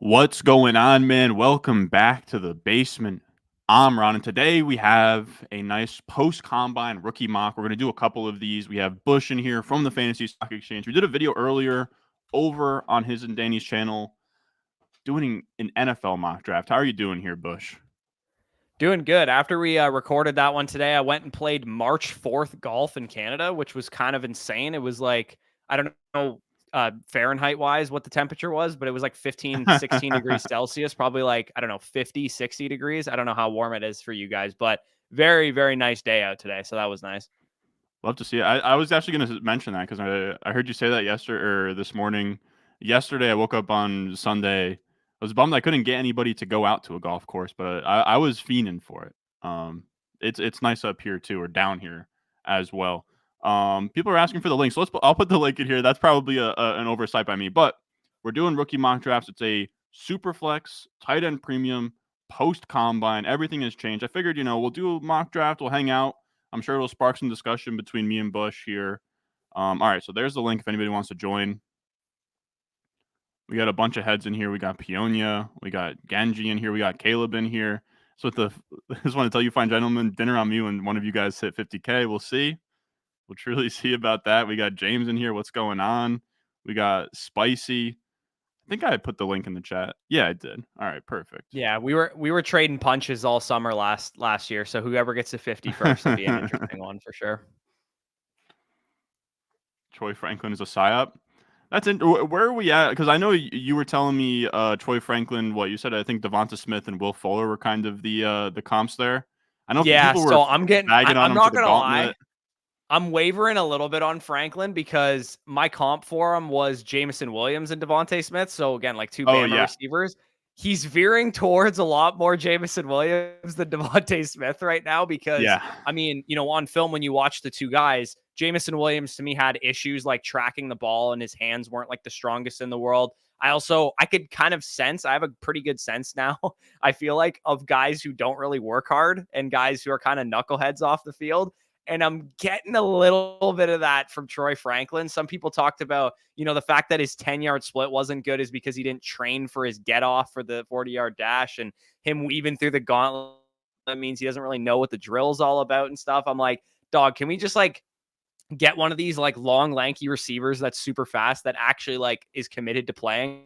What's going on, man? Welcome back to the basement. I'm Ron, and today we have a nice post-combine rookie mock. We're going to do a couple of these. We have Bush in here from the Fantasy Stock Exchange. We did a video earlier over on his and Danny's channel doing an NFL mock draft. How are you doing here, Bush? Doing good. After we recorded that one today, I went and played March 4th golf in Canada, which was kind of insane. It was like, I don't know Fahrenheit wise what the temperature was, but it was like 15, 16 degrees Celsius, probably like, I don't know, 50, 60 degrees. I don't know how warm it is for you guys, but very, very nice day out today. So that was nice. Love to see it. I was actually going to mention that because I heard you say that yesterday or this morning. Yesterday, I woke up on Sunday. I was bummed I couldn't get anybody to go out to a golf course, but I was fiending for it. It's nice up here too, or down here as well. People are asking for the link, so I'll put the link in here. That's probably an oversight by me, but we're doing rookie mock drafts. It's a super flex, tight end premium, post combine. Everything has changed. I figured, we'll do a mock draft. We'll hang out. I'm sure it'll spark some discussion between me and Bush here. All right, so there's the link if anybody wants to join. We got a bunch of heads in here. We got Peonia. We got Genji in here. We got Caleb in here. So I just want to tell you, fine gentlemen, dinner on me when one of you guys hit 50K. We'll see. We'll truly see about that. We got James in here. What's going on? We got Spicy. I think I put the link in the chat. Yeah, I did. All right, perfect. Yeah, we were trading punches all summer last year. So whoever gets to 50 first will be an interesting one for sure. Troy Franklin is a psyop. Where are we at? Because I know you were telling me Troy Franklin. What you said? I think Devonta Smith and Will Fuller were kind of the comps there. I know people were I'm not gonna lie. I'm wavering a little bit on Franklin because my comp for him was Jameson Williams and Devonta Smith. So again, like two Bama receivers. He's veering towards a lot more Jameson Williams than Devonta Smith right now because, I mean, on film, when you watch the two guys, Jameson Williams to me had issues like tracking the ball and his hands weren't like the strongest in the world. I could kind of sense, I have a pretty good sense now, I feel like, of guys who don't really work hard and guys who are kind of knuckleheads off the field. And I'm getting a little bit of that from Troy Franklin. Some people talked about, the fact that his 10-yard split wasn't good is because he didn't train for his get off for the 40-yard dash, and him weaving through the gauntlet, that means he doesn't really know what the drill's all about and stuff. I'm like, dog, can we just like get one of these like long, lanky receivers that's super fast that actually like is committed to playing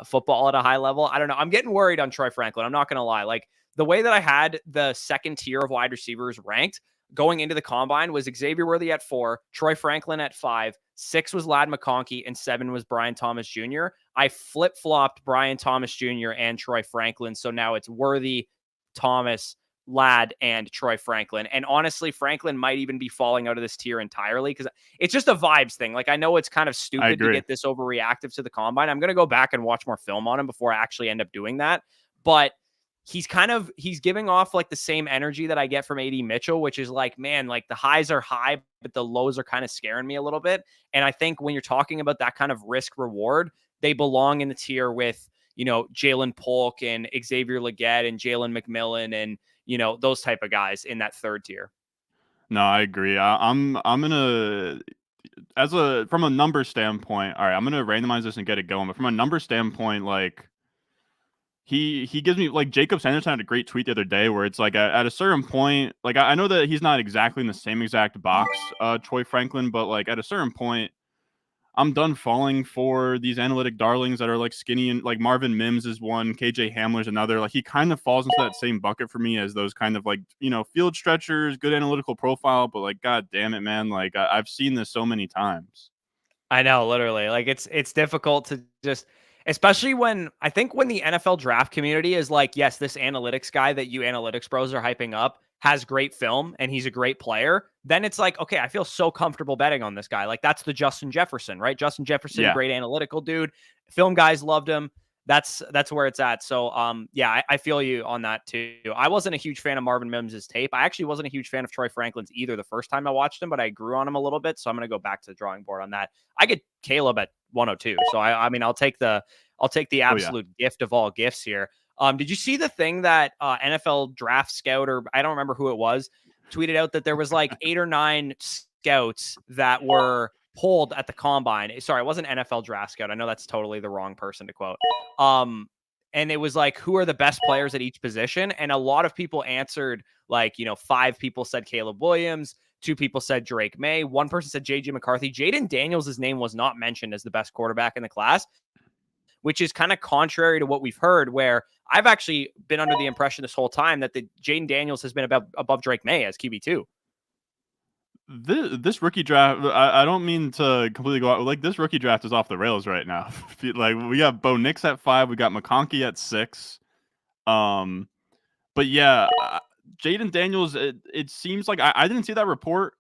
football at a high level? I don't know. I'm getting worried on Troy Franklin. I'm not going to lie. Like the way that I had the second tier of wide receivers ranked going into the combine was Xavier Worthy at 4, Troy Franklin at 5, 6 was Ladd McConkey, and 7 was Brian Thomas Jr. I flip-flopped Brian Thomas Jr. and Troy Franklin, so now it's Worthy, Thomas, Ladd, and Troy Franklin. And honestly, Franklin might even be falling out of this tier entirely because it's just a vibes thing. Like, I know it's kind of stupid to get this overreactive to the combine. I'm going to go back and watch more film on him before I actually end up doing that. But he's giving off like the same energy that I get from AD Mitchell, which is like, man, like the highs are high, but the lows are kind of scaring me a little bit. And I think when you're talking about that kind of risk reward, they belong in the tier with, Jalen Polk and Xavier Legette and Jalen McMillan and, those type of guys in that third tier. No, I agree. I'm gonna from a number standpoint. All right, I'm gonna randomize this and get it going. But from a number standpoint, like he gives me like Jacob Sanderson had a great tweet the other day where it's like at a certain point, like I know that he's not exactly in the same exact box, Troy Franklin, but like at a certain point, I'm done falling for these analytic darlings that are like skinny and like Marvin Mims is one, KJ Hamler's another. Like he kind of falls into that same bucket for me as those kind of like, field stretchers, good analytical profile, but like, God damn it, man. Like I've seen this so many times. I know, literally. Like it's difficult to just, especially when the NFL draft community is like, yes, this analytics guy that you analytics bros are hyping up has great film and he's a great player. Then it's like, okay, I feel so comfortable betting on this guy. Like that's the Justin Jefferson, right? Justin Jefferson, great analytical dude. Film guys loved him. That's where it's at. So, I feel you on that too. I wasn't a huge fan of Marvin Mims' tape. I actually wasn't a huge fan of Troy Franklin's either the first time I watched him, but I grew on him a little bit. So I'm going to go back to the drawing board on that. I get Caleb at 102. So I mean, I'll take the absolute gift of all gifts here. Did you see the thing that NFL draft scout, or I don't remember who it was, tweeted out that there was like 8 or 9 scouts that were polled at the combine. Sorry, it wasn't NFL Draft Scout. I know that's totally the wrong person to quote. And it was like, who are the best players at each position? And a lot of people answered, like, 5 people said Caleb Williams, 2 people said Drake Maye, 1 person said JJ McCarthy. Jaden Daniels' name was not mentioned as the best quarterback in the class, which is kind of contrary to what we've heard, where I've actually been under the impression this whole time that the Jaden Daniels has been above Drake Maye as QB2. This rookie draft, I don't mean to completely go out. Like, this rookie draft is off the rails right now. Like, we got Bo Nix at 5, we got McConkey at 6. But yeah, Jaden Daniels, it seems like I didn't see that report.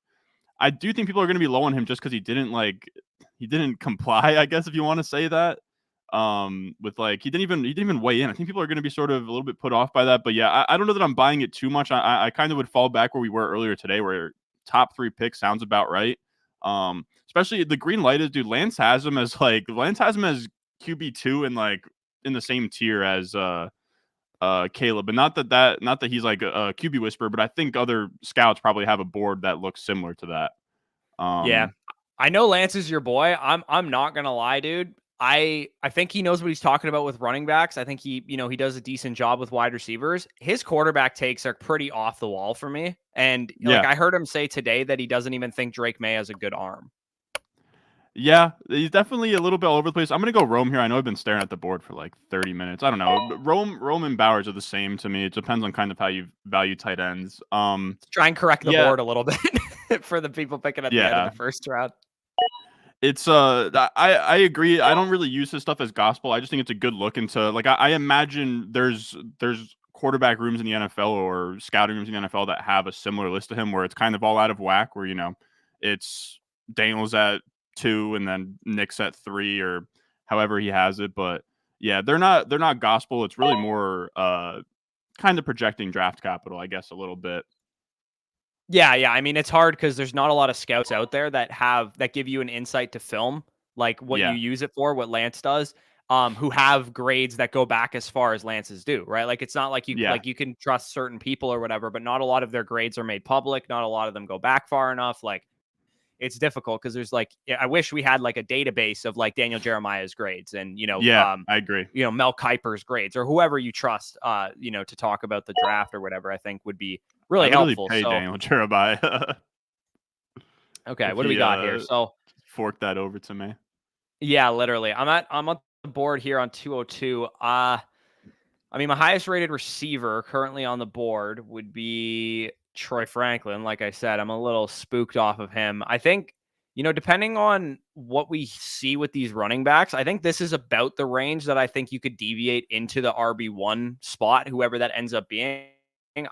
I do think people are going to be low on him just because he didn't comply, I guess, if you want to say that. With like he didn't even weigh in. I think people are going to be sort of a little bit put off by that. But yeah, I don't know that I'm buying it too much. I kind of would fall back where we were earlier today, where top 3 picks sounds about right. Especially the green light is, dude, Lance has him as QB2 and like in the same tier as Caleb. And not that he's like a QB whisperer, but I think other scouts probably have a board that looks similar to that. Yeah. I know Lance is your boy. I'm not gonna lie, dude. I think he knows what he's talking about with running backs. I think he does a decent job with wide receivers. His quarterback takes are pretty off the wall for me. And like I heard him say today that he doesn't even think Drake Maye has a good arm. Yeah, he's definitely a little bit all over the place. I'm gonna go Rome here. I know I've been staring at the board for like 30 minutes. I don't know. Rome and Bowers are the same to me. It depends on kind of how you value tight ends. Let's try and correct the board a little bit for the people picking at the end of the first round. It's I agree. I don't really use this stuff as gospel. I just think it's a good look into, like, I imagine there's quarterback rooms in the NFL or scouting rooms in the NFL that have a similar list to him where it's kind of all out of whack, where it's Daniels at 2 and then Nix at 3 or however he has it. But yeah, they're not gospel. It's really more kind of projecting draft capital, I guess, a little bit. Yeah. I mean, it's hard because there's not a lot of scouts out there that give you an insight to film, like what you use it for, what Lance does, who have grades that go back as far as Lance's do, right? Like, it's not like you can trust certain people or whatever, but not a lot of their grades are made public. Not a lot of them go back far enough. Like, it's difficult because there's I wish we had like a database of like Daniel Jeremiah's grades and, I agree. Mel Kiper's grades or whoever you trust, to talk about the draft or whatever, I think would be really helpful. Pay Daniel Jeremiah. Okay, what do we got here? So fork that over to me. Yeah, literally. I'm on the board here on 202. I mean, my highest rated receiver currently on the board would be Troy Franklin. Like I said, I'm a little spooked off of him. I think, depending on what we see with these running backs, I think this is about the range that I think you could deviate into the RB1 spot, whoever that ends up being.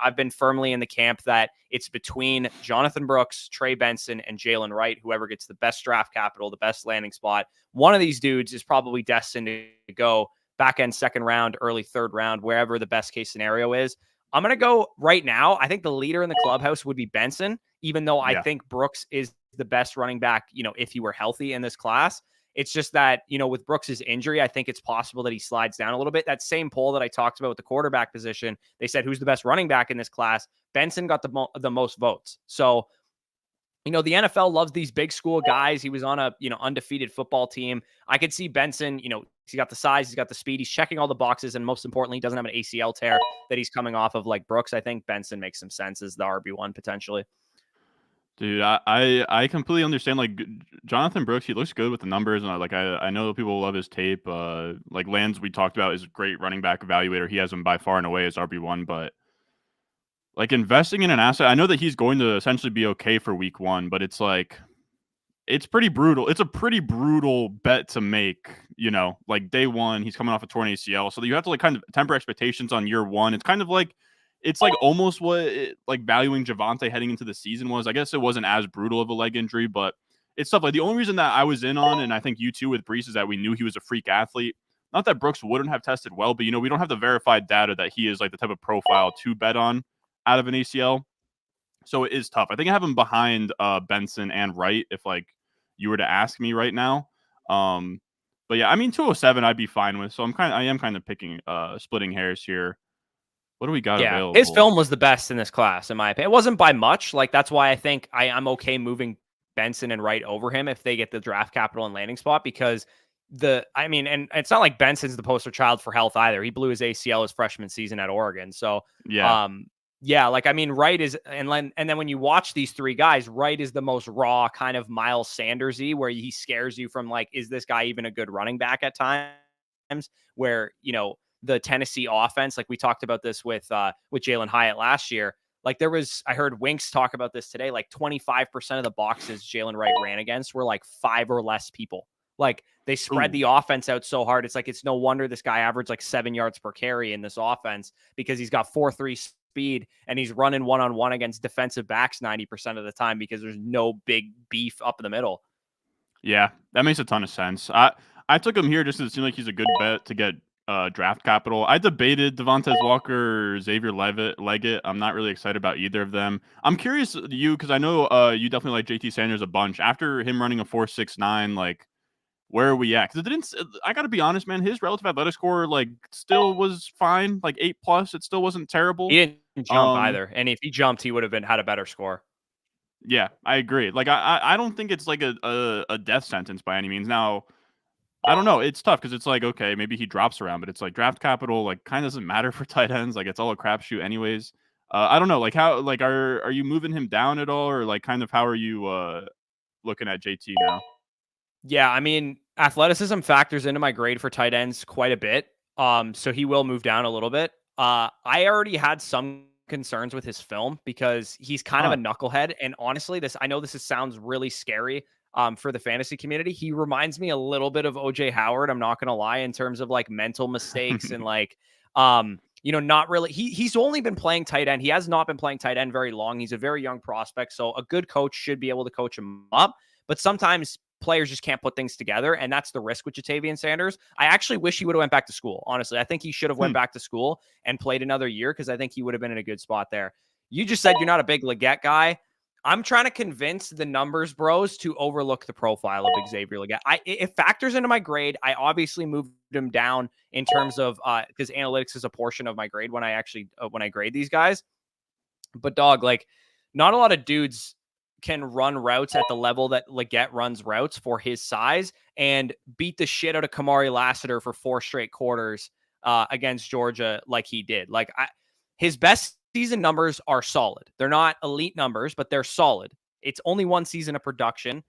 I've been firmly in the camp that it's between Jonathan Brooks, Trey Benson, and Jalen Wright. Whoever gets the best draft capital, the best landing spot, one of these dudes is probably destined to go back end 2nd round, early 3rd round, wherever the best case scenario is. I'm going to go right now. I think the leader in the clubhouse would be Benson, even though I think Brooks is the best running back, if he were healthy in this class. It's just that, with Brooks's injury, I think it's possible that he slides down a little bit. That same poll that I talked about with the quarterback position, they said, who's the best running back in this class? Benson got the most votes. So, the NFL loves these big school guys. He was on a, undefeated football team. I could see Benson, he's got the size, he's got the speed, he's checking all the boxes. And most importantly, he doesn't have an ACL tear that he's coming off of like Brooks. I think Benson makes some sense as the RB1 potentially. Dude, I completely understand. Like, Jonathan Brooks, he looks good with the numbers, and I know people love his tape. Like Lands, we talked about, is a great running back evaluator. He has him by far and away as RB1, but like investing in an asset, I know that he's going to essentially be okay for week 1, but it's like it's pretty brutal. It's a pretty brutal bet to make. Like day 1, he's coming off a torn ACL, so you have to like kind of temper expectations on year 1. It's kind of like. It's like almost what valuing Javonte heading into the season was. I guess it wasn't as brutal of a leg injury, but it's stuff like the only reason that I was in on, and I think you too with Brees, is that we knew he was a freak athlete. Not that Brooks wouldn't have tested well, but we don't have the verified data that he is like the type of profile to bet on out of an ACL. So it is tough. I think I have him behind Benson and Wright if like you were to ask me right now. But yeah, I mean 207 I'd be fine with. So I am kind of picking splitting hairs here. What do we got available? His film was the best in this class, in my opinion. It wasn't by much. Like, that's why I think I'm okay moving Benson and Wright over him if they get the draft capital and landing spot, because and it's not like Benson's the poster child for health either. He blew his ACL his freshman season at Oregon. So, Yeah. Wright is, and then when you watch these three guys, Wright is the most raw, kind of Miles Sanders-y, where he scares you from like, is this guy even a good running back at times? Where, the Tennessee offense, like we talked about this with Jalen Hyatt last year. Like I heard Winks talk about this today, like 25% of the boxes Jalen Wright ran against were like 5 or less people. Like they spread the offense out so hard. It's like, it's no wonder this guy averaged like 7 yards per carry in this offense, because he's got 4.3 speed and he's running one-on-one against defensive backs 90% of the time, because there's no big beef up in the middle. Yeah, that makes a ton of sense. I took him here just because it seemed like he's a good bet to get draft capital. I debated Devontae Walker or Xavier Leggett. I'm not really excited about either of them. I'm curious because I know you definitely like JT Sanders a bunch. After him running a 4.69, like, where are we at? Because I got to be honest, man, his relative athletic score, like, still was fine, like 8+. It still wasn't terrible. He didn't jump either. And if he jumped, he would have had a better score. Yeah, I agree. Like, I don't think it's like a death sentence by any means. Now, I don't know. It's tough because it's like, okay, maybe he drops around, but it's like draft capital, like, kind of doesn't matter for tight ends. Like, it's all a crapshoot anyways. I don't know. Like, how, like, are you moving him down at all, or like, kind of how are you looking at JT now? Yeah, I mean, athleticism factors into my grade for tight ends quite a bit. So he will move down a little bit. I already had some concerns with his film because he's kind of a knucklehead. And honestly, I know this sounds really scary for the fantasy community. He reminds me a little bit of OJ Howard. I'm not going to lie, in terms of like mental mistakes and like, not really. He's only been playing tight end. He has not been playing tight end very long. He's a very young prospect. So a good coach should be able to coach him up. But sometimes players just can't put things together, and that's the risk with Jatavian Sanders. I actually wish he would have went back to school. Honestly, I think he should have went back to school and played another year, because I think he would have been in a good spot there. You just said you're not a big Leggett guy. I'm trying to convince the numbers bros to overlook the profile of Xavier Leggett. It factors into my grade. I obviously moved him down in terms of because analytics is a portion of my grade when I grade these guys. But dog, like, not a lot of dudes can run routes at the level that Leggett runs routes for his size and beat the shit out of Kamari Lassiter for 4 straight quarters against Georgia like he did. Like, his best season numbers are solid. They're not elite numbers, but they're solid. It's only 1 season of production.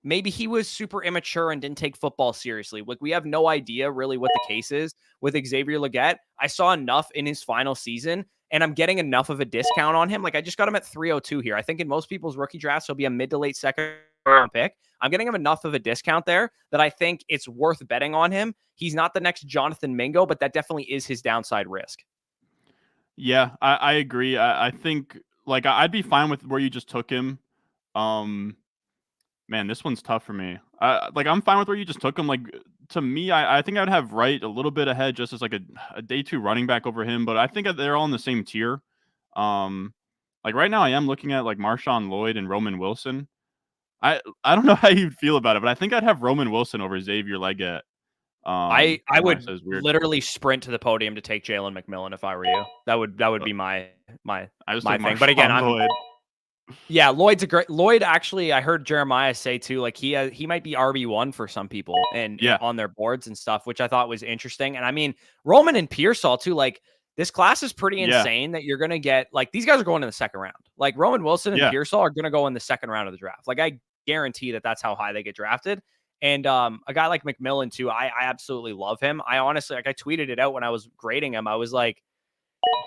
Maybe he was super immature and didn't take football seriously. Like, we have no idea really what the case is with Xavier Leggett. I saw enough in his final season, and I'm getting enough of a discount on him. Like, I just got him at 302 here. I think in most people's rookie drafts, he'll be a mid to late second round pick. I'm getting him enough of a discount there that I think it's worth betting on him. He's not the next Jonathan Mingo, but that definitely is his downside risk. Yeah, I agree. I think, like, I'd be fine with where you just took him. Man, this one's tough for me. I'm fine with where you just took him. Like, to me, I think I'd have Wright a little bit ahead, just as like a day 2 running back over him. But I think they're all in the same tier. Like, right now, I am looking at like Marshawn Lloyd and Roman Wilson. I don't know how you'd feel about it, but I think I'd have Roman Wilson over Xavier Leggett. I would literally sprint to the podium to take Jalen McMillan if I were you. That would be my thing. But again, Lloyd's actually, I heard Jeremiah say too, like he might be RB1 for some people and on their boards and stuff, which I thought was interesting. And I mean, Roman and Pearsall too, like, this class is pretty insane that you're going to get, like, these guys are going in the second round. Like, Roman Wilson and Pearsall are going to go in the second round of the draft. Like, I guarantee that's how high they get drafted. And a guy like McMillan too, I absolutely love him. I honestly, like, I tweeted it out when I was grading him. I was like,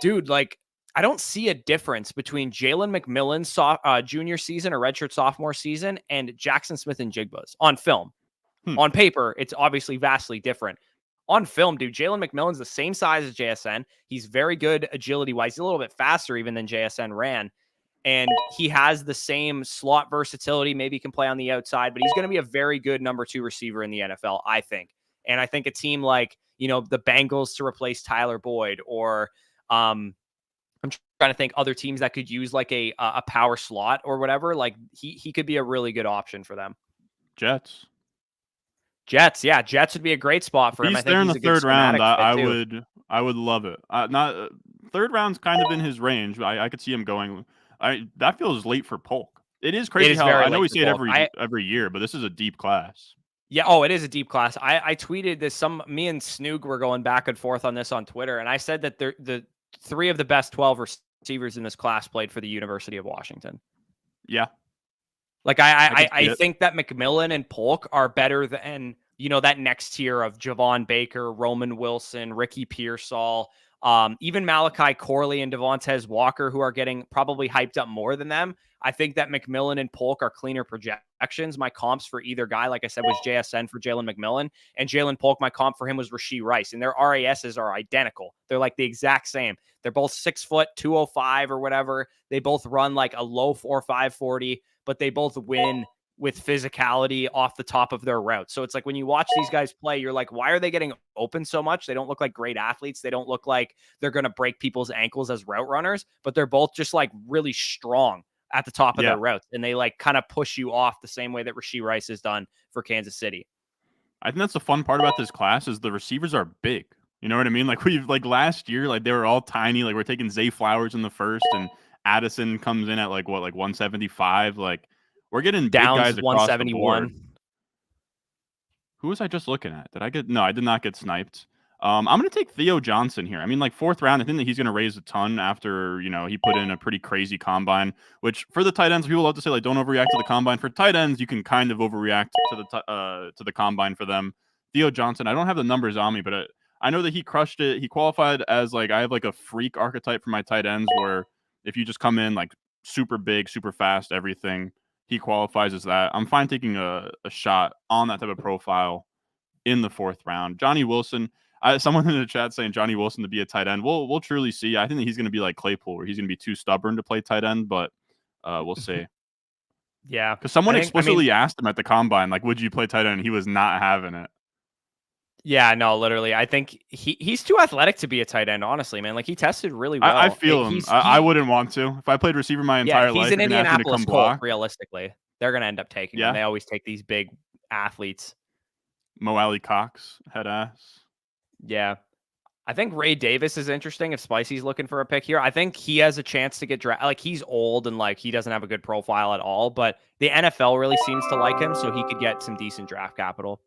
dude, like, I don't see a difference between Jalen McMillan's junior season or redshirt sophomore season and Jackson Smith and Jigba's on film. On paper, it's obviously vastly different. On film, dude, Jalen McMillan's the same size as JSN. He's very good agility-wise. He's a little bit faster even than JSN ran. And he has the same slot versatility. Maybe he can play on the outside, but he's going to be a very good number 2 receiver in the NFL, I think. And I think a team like, the Bengals to replace Tyler Boyd, or I'm trying to think other teams that could use like a power slot or whatever. Like, he could be a really good option for them. Jets, yeah, Jets would be a great spot for him. I think there in the 3rd round. I would love it. Not 3rd round's kind of in his range. I could see him going. That feels late for Polk. It is It crazy is how very I know late we for say it bulk. every year, but this is a deep class. Yeah. Oh, it is a deep class. I tweeted this. Me and Snoog were going back and forth on this on Twitter, and I said that the 3 of the best 12 receivers in this class played for the University of Washington. Yeah. Like I could see I it. think that McMillan and Polk are better than, you know, that next tier of Javon Baker, Roman Wilson, Ricky Pearsall, even Malachi Corley and Devontae Walker, who are getting probably hyped up more than them. I think that McMillan and Polk are cleaner projections. My comps for either guy, like I said, was JSN for Jalen McMillan, and Jalen Polk, my comp for him was Rashee Rice, and their RASs are identical. They're like the exact same. They're both 6 foot, 205 or whatever. They both run like a low 4.5 40, but they both win with physicality off the top of their route. So it's like when you watch these guys play, you're like, why are they getting open so much? They don't look like great athletes. They don't look like they're going to break people's ankles as route runners, but they're both just like really strong at the top of their routes. And they like kind of push you off the same way that Rashee Rice has done for Kansas City. I think that's the fun part about this class is the receivers are big. You know what I mean? Like last year, like they were all tiny. Like we're taking Zay Flowers in the first, and Addison comes in at like 175. Like we're getting big Downs guys is across the board. 171. Who was I just looking at? Did I get? No, I did not get sniped. I'm going to take Theo Johnson here. I mean, like 4th round, I think that he's going to raise a ton after, you know, he put in a pretty crazy combine, which for the tight ends, people love to say, like, don't overreact to the combine. For tight ends, you can kind of overreact to the combine for them. Theo Johnson, I don't have the numbers on me, but I know that he crushed it. He qualified as, like, I have, like, a freak archetype for my tight ends where if you just come in, like, super big, super fast, everything, he qualifies as that. I'm fine taking a shot on that type of profile in the 4th round. Johnny Wilson, someone in the chat saying Johnny Wilson to be a tight end. We'll truly see. I think that he's going to be like Claypool, where he's going to be too stubborn to play tight end, but we'll see. Yeah, because someone explicitly asked him at the combine, like, would you play tight end? And he was not having it. Yeah, no, literally. I think he's too athletic to be a tight end, honestly, man. Like he tested really well. I feel him. I wouldn't want to. If I played receiver my entire life, he's an you're gonna ask me to Indianapolis come Colt, block. realistically. They're gonna end up taking him. They always take these big athletes. Mo Alley Cox, head ass. Yeah. I think Ray Davis is interesting if Spicy's looking for a pick here. I think he has a chance to get drafted. Like he's old and like he doesn't have a good profile at all, but the NFL really seems to like him, so he could get some decent draft capital.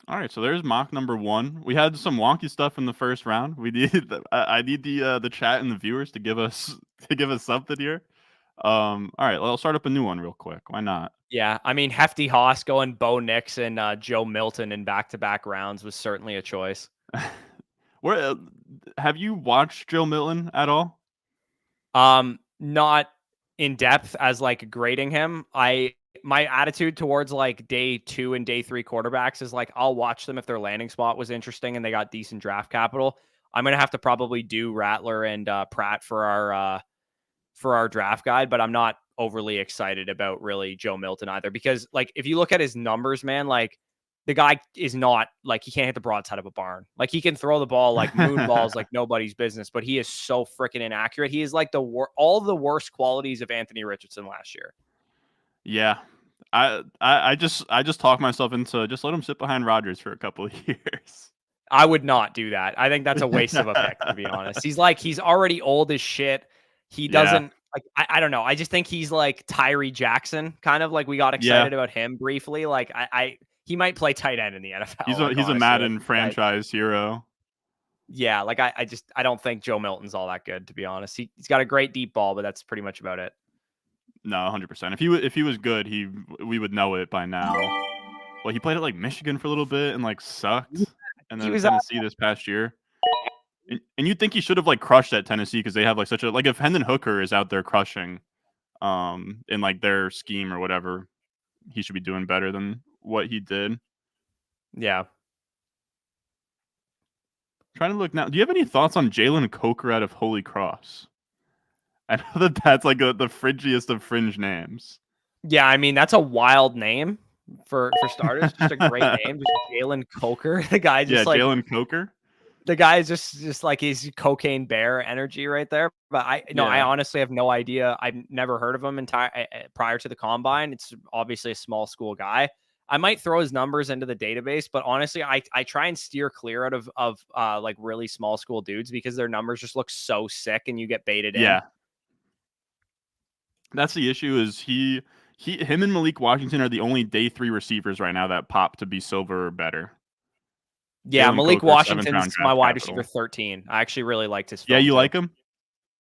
All right, so there's mock number 1. We had some wonky stuff in the first round. We need I need the chat and the viewers to give us something here. All right, I'll start up a new one real quick. Why not? Yeah, I mean, Hefty Haas going Bo Nix and Joe Milton in back-to-back rounds was certainly a choice. Where have you watched Joe Milton at all? Not in depth as like grading him. My attitude towards like day 2 and day 3 quarterbacks is like I'll watch them if their landing spot was interesting and they got decent draft capital. I'm gonna have to probably do Rattler and Pratt for our draft guide, but I'm not overly excited about really Joe Milton either because like if you look at his numbers, man, like the guy is not like he can't hit the broadside of a barn. Like he can throw the ball like moon balls like nobody's business, but he is so freaking inaccurate. He is like all the worst qualities of Anthony Richardson last year. Yeah. I just talk myself into just let him sit behind Rodgers for a couple of years. I would not do that. I think that's a waste of a pick, to be honest. He's already old as shit. He doesn't like I don't know. I just think he's like Tyree Jackson, kind of like we got excited about him briefly. Like he might play tight end in the NFL. He's a Madden franchise hero. Yeah, like I don't think Joe Milton's all that good, to be honest. He's got a great deep ball, but that's pretty much about it. No, 100%. If he was good, we would know it by now. Well, he played at like Michigan for a little bit and like sucked, and then Tennessee this past year. And you'd think he should have like crushed at Tennessee because they have like such a like if Hendon Hooker is out there crushing, in like their scheme or whatever, he should be doing better than what he did. Yeah. Trying to look now. Do you have any thoughts on Jalen Coker out of Holy Cross? I know that's like the fringiest of fringe names. Yeah, I mean that's a wild name for starters. Just a great name, just Jalen Coker. The guy just like Jalen Coker. The guy is just like he's cocaine bear energy right there. But I honestly have no idea. I've never heard of him prior to the combine. It's obviously a small school guy. I might throw his numbers into the database, but honestly, I try and steer clear out of like really small school dudes because their numbers just look so sick and you get baited in. Yeah. That's the issue. Is him and Malik Washington are the only day 3 receivers right now that pop to be silver or better. Yeah, Jalen Malik Coker, 7th round Washington's my draft wide receiver capital. 13. I actually really liked his Yeah, film you too. like him?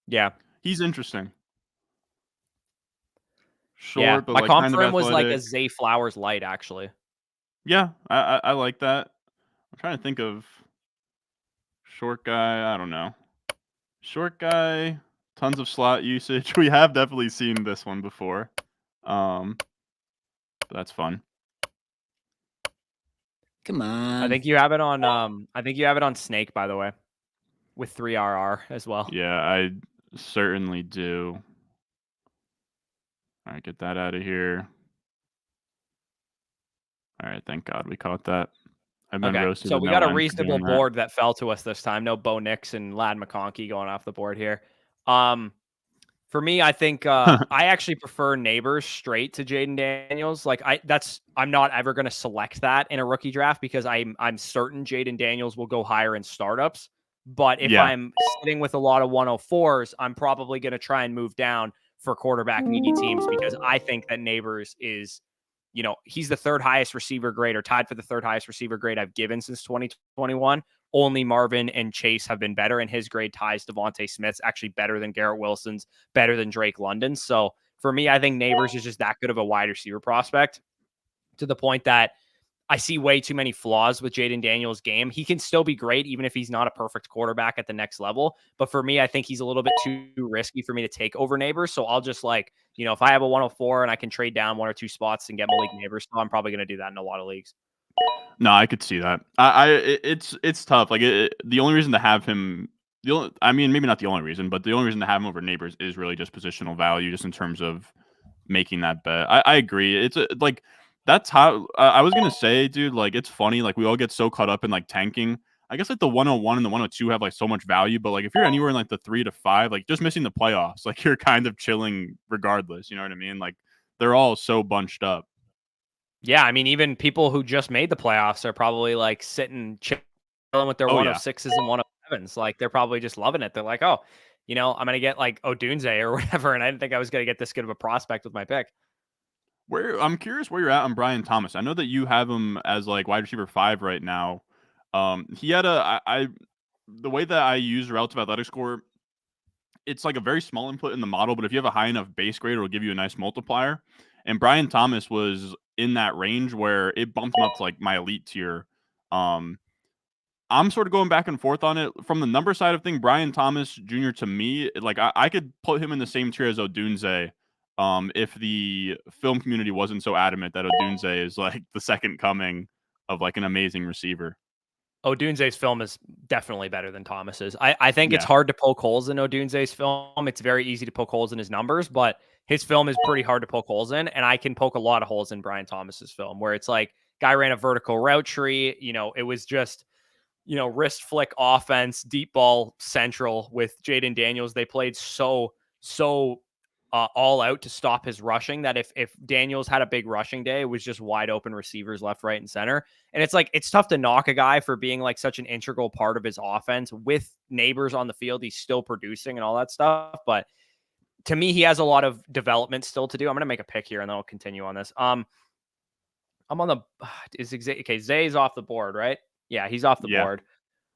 Yeah. He's interesting. Yeah. Short, but My like comp kind of for him was like a athletic. Zay Flowers light, actually. Yeah, I like that. I'm trying to think of short guy. I don't know. Short guy, tons of slot usage. We have definitely seen this one before. That's fun. Come on. I think you have it on Snake, by the way, with 3RR as well. Yeah, I certainly do. All right, get that out of here. All right, thank God we caught that. I've been Okay, roasted so to we no got a end for reasonable doing that. board that fell to us this time. No Bo Nix and Lad McConkey going off the board here. For me, I think I actually prefer Neighbors straight to Jaden Daniels. Like I'm not ever going to select that in a rookie draft because I'm certain Jaden Daniels will go higher in startups. But if Yeah. I'm sitting with a lot of 104s, I'm probably going to try and move down for quarterback needy teams because I think that Neighbors is, he's the third highest receiver grade or tied for the third highest receiver grade I've given since 2021. Only Marvin and Chase have been better, and his grade ties Devontae Smith's actually better than Garrett Wilson's, better than Drake London's. So for me, I think Neighbors is just that good of a wide receiver prospect to the point that I see way too many flaws with Jaden Daniels' game. He can still be great, even if he's not a perfect quarterback at the next level. But for me, I think he's a little bit too risky for me to take over Neighbors. So I'll just if I have a 104 and I can trade down 1 or 2 spots and get Malik Neighbors, so I'm probably going to do that in a lot of leagues. No, I could see that. It's tough. Like the only reason to have him, maybe not the only reason, but the only reason to have him over Neighbors is really just positional value, just in terms of making that bet. I agree. It's like that's how I was gonna say, dude. Like it's funny. Like we all get so caught up in like tanking. I guess like the 101 and the 102 have like so much value, but like if you're anywhere in like the 3 to 5, like just missing the playoffs, like you're kind of chilling regardless. You know what I mean? Like they're all so bunched up. Yeah, I mean, even people who just made the playoffs are probably like sitting chilling with their 106s and 107s. Like they're probably just loving it. They're like, oh, I'm gonna get like Odunze or whatever, and I didn't think I was gonna get this good of a prospect with my pick. I'm curious where you're at on Brian Thomas. I know that you have him as like wide receiver 5 right now. He had the way that I use relative athletic score, it's like a very small input in the model, but if you have a high enough base grade, it'll give you a nice multiplier. And Brian Thomas was in that range where it bumped him up to like my elite tier. I'm sort of going back and forth on it. From the number side of thing, Brian Thomas Jr. to me, like I could put him in the same tier as Odunze, if the film community wasn't so adamant that Odunze is like the second coming of like an amazing receiver. Odunze's film is definitely better than Thomas's. I think it's hard to poke holes in Odunze's film. It's very easy to poke holes in his numbers, but his film is pretty hard to poke holes in. And I can poke a lot of holes in Brian Thomas's film where it's like guy ran a vertical route tree. It was just, wrist flick offense, deep ball central with Jaden Daniels. They played so all out to stop his rushing that if Daniels had a big rushing day, it was just wide open receivers left, right, and center. And it's like, it's tough to knock a guy for being like such an integral part of his offense with Neighbors on the field. He's still producing and all that stuff. But to me, he has a lot of development still to do. I'm going to make a pick here and then I'll continue on this. I'm on the, Zay's off the board, right? Yeah, he's off the board.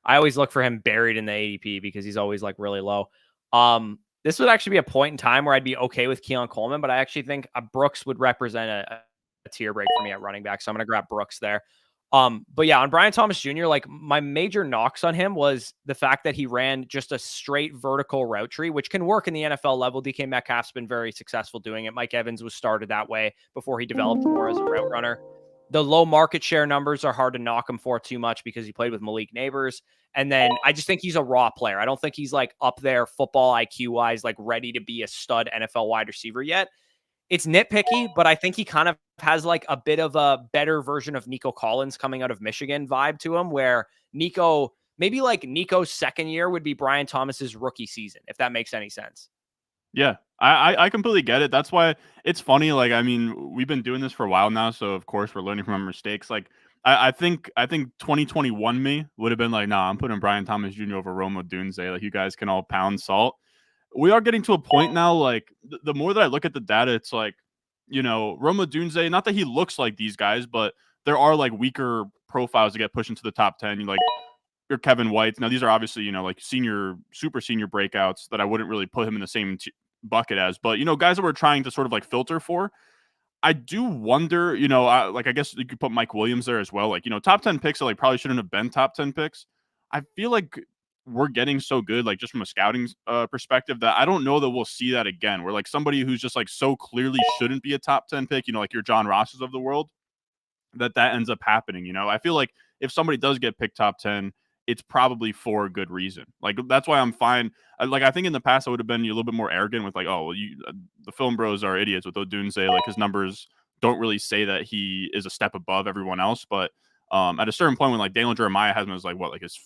I always look for him buried in the ADP because he's always like really low. This would actually be a point in time where I'd be okay with Keon Coleman, but I actually think Brooks would represent a tier break for me at running back. So I'm going to grab Brooks there. But yeah, on Brian Thomas Jr., like my major knocks on him was the fact that he ran just a straight vertical route tree, which can work in the NFL level. DK Metcalf's been very successful doing it. Mike Evans was started that way before he developed more as a route runner. The low market share numbers are hard to knock him for too much because he played with Malik Neighbors. And then I just think he's a raw player. I don't think he's like up there football IQ wise, like ready to be a stud NFL wide receiver yet. It's nitpicky, but I think he kind of has like a bit of a better version of Nico Collins coming out of Michigan vibe to him, where maybe like Nico's second year would be Brian Thomas's rookie season, if that makes any sense. Yeah, I completely get it. That's why it's funny. Like, I mean, we've been doing this for a while now, so of course we're learning from our mistakes. Like, I think 2021 me would have been like, nah, I'm putting Brian Thomas Jr. over Rome Odunze. Like, you guys can all pound salt. we are getting to a point now, like, the more that I look at the data, it's like, Rome Odunze, not that he looks like these guys, but there are, like, weaker profiles that get pushed into the top 10, like, your Kevin White. Now, these are obviously, like, super senior breakouts that I wouldn't really put him in the same bucket as, but, guys that we're trying to sort of, like, filter for. I do wonder, I guess you could put Mike Williams there as well. Like, top 10 picks that, like, probably shouldn't have been top 10 picks. I feel like we're getting so good, like, just from a scouting perspective, that I don't know that we'll see that again. Where, like, somebody who's just, like, so clearly shouldn't be a top 10 pick, like your John Rosses of the world, that ends up happening. I feel like if somebody does get picked top 10, it's probably for a good reason. Like, that's why I'm fine. Like, I think in the past I would have been a little bit more arrogant with, like, oh, well, the film bros are idiots with Odunze. Like, his numbers don't really say that he is a step above everyone else. But at a certain point when, like, Daniel Jeremiah has him as, like, what, like his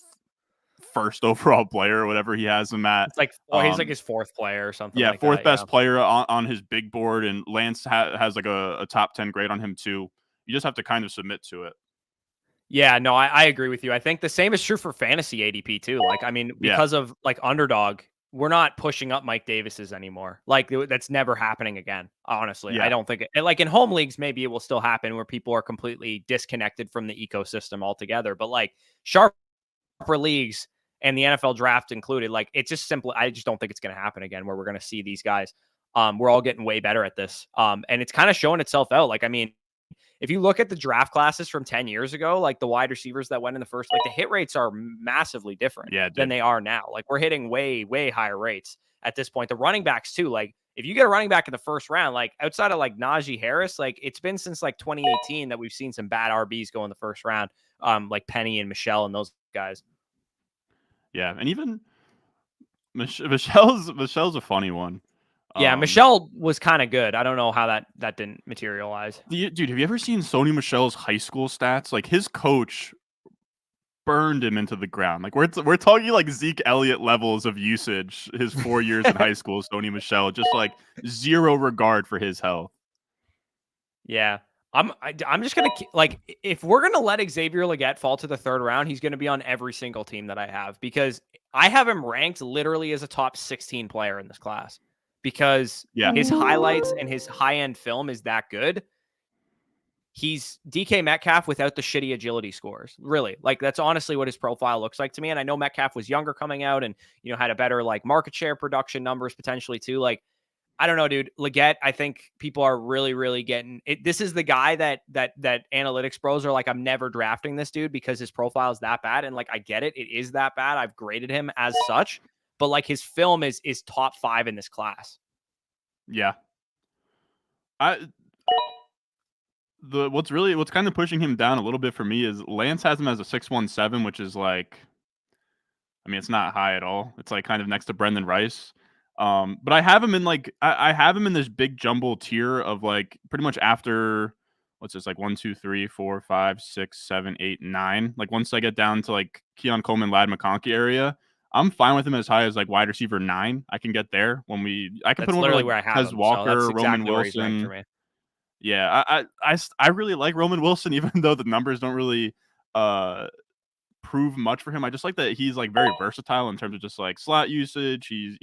first overall player or whatever he has him at. It's like, well, he's like his fourth player or something Yeah, like fourth that. best player on his big board, and Lance has like a top 10 grade on him too. You just have to kind of submit to it. Yeah, no, I agree with you. I think the same is true for fantasy ADP too. Like, I mean, Yeah. because of like underdog, we're not pushing up Mike Davis's anymore. Like, that's never happening again. Honestly, I Yeah. don't think it. Like in home leagues, maybe it will still happen where people are completely disconnected from the ecosystem altogether. But like sharper leagues and the NFL draft included, like it's just simply, I just don't think it's going to happen again where we're going to see these guys. We're all getting way better at this, and it's kind of showing itself out. Like, I mean, if you look at the draft classes from 10 years ago, like the wide receivers that went in the first, like the hit rates are massively different than they are now. Like we're hitting way, way higher rates at this point. The running backs too, like if you get a running back in the first round, like outside of like Najee Harris, like it's been since like 2018 that we've seen some bad RBs go in the first round. Like Penny and Michelle and those guys. Yeah. And even Michelle's a funny one. Yeah, Michelle was kind of good. I don't know how that didn't materialize. Dude, have you ever seen Sony Michelle's high school stats? Like, his coach burned him into the ground. Like, we're talking like Zeke Elliott levels of usage his 4 years in high school. Sony Michelle, just like zero regard for his health. Yeah. I'm just gonna like, if we're gonna let Xavier Legette fall to the third round, he's gonna be on every single team that I have, because I have him ranked literally as a top 16 player in this class, because his highlights and his high end film is that good. He's DK Metcalf without the shitty agility scores. Really, like that's honestly what his profile looks like to me. And I know Metcalf was younger coming out, and had a better like market share production numbers potentially too. Like, I don't know, dude. Legette, I think people are really, really getting it. This is the guy that analytics bros are like, I'm never drafting this dude because his profile is that bad. And like, I get it. It is that bad. I've graded him as such, but like his film is top 5 in this class. Yeah. What's kind of pushing him down a little bit for me is Lance has him as a 617, which is like, I mean, it's not high at all. It's like kind of next to Brendan Rice. But I have him in like I have him in this big jumble tier of like pretty much after, what's this, like 1, 2, 3, 4, 5, 6, 7, 8, 9. Like once I get down to like Keon Coleman, Lad McConkey area, I'm fine with him as high as like wide receiver 9. I can get there when I can That's put him over literally like where I have Tez him. Walker, So that's Roman exactly where he's ranked for Wilson. me. Yeah, I really like Roman Wilson, even though the numbers don't really prove much for him. I just like that he's like very versatile in terms of just like slot usage. He's,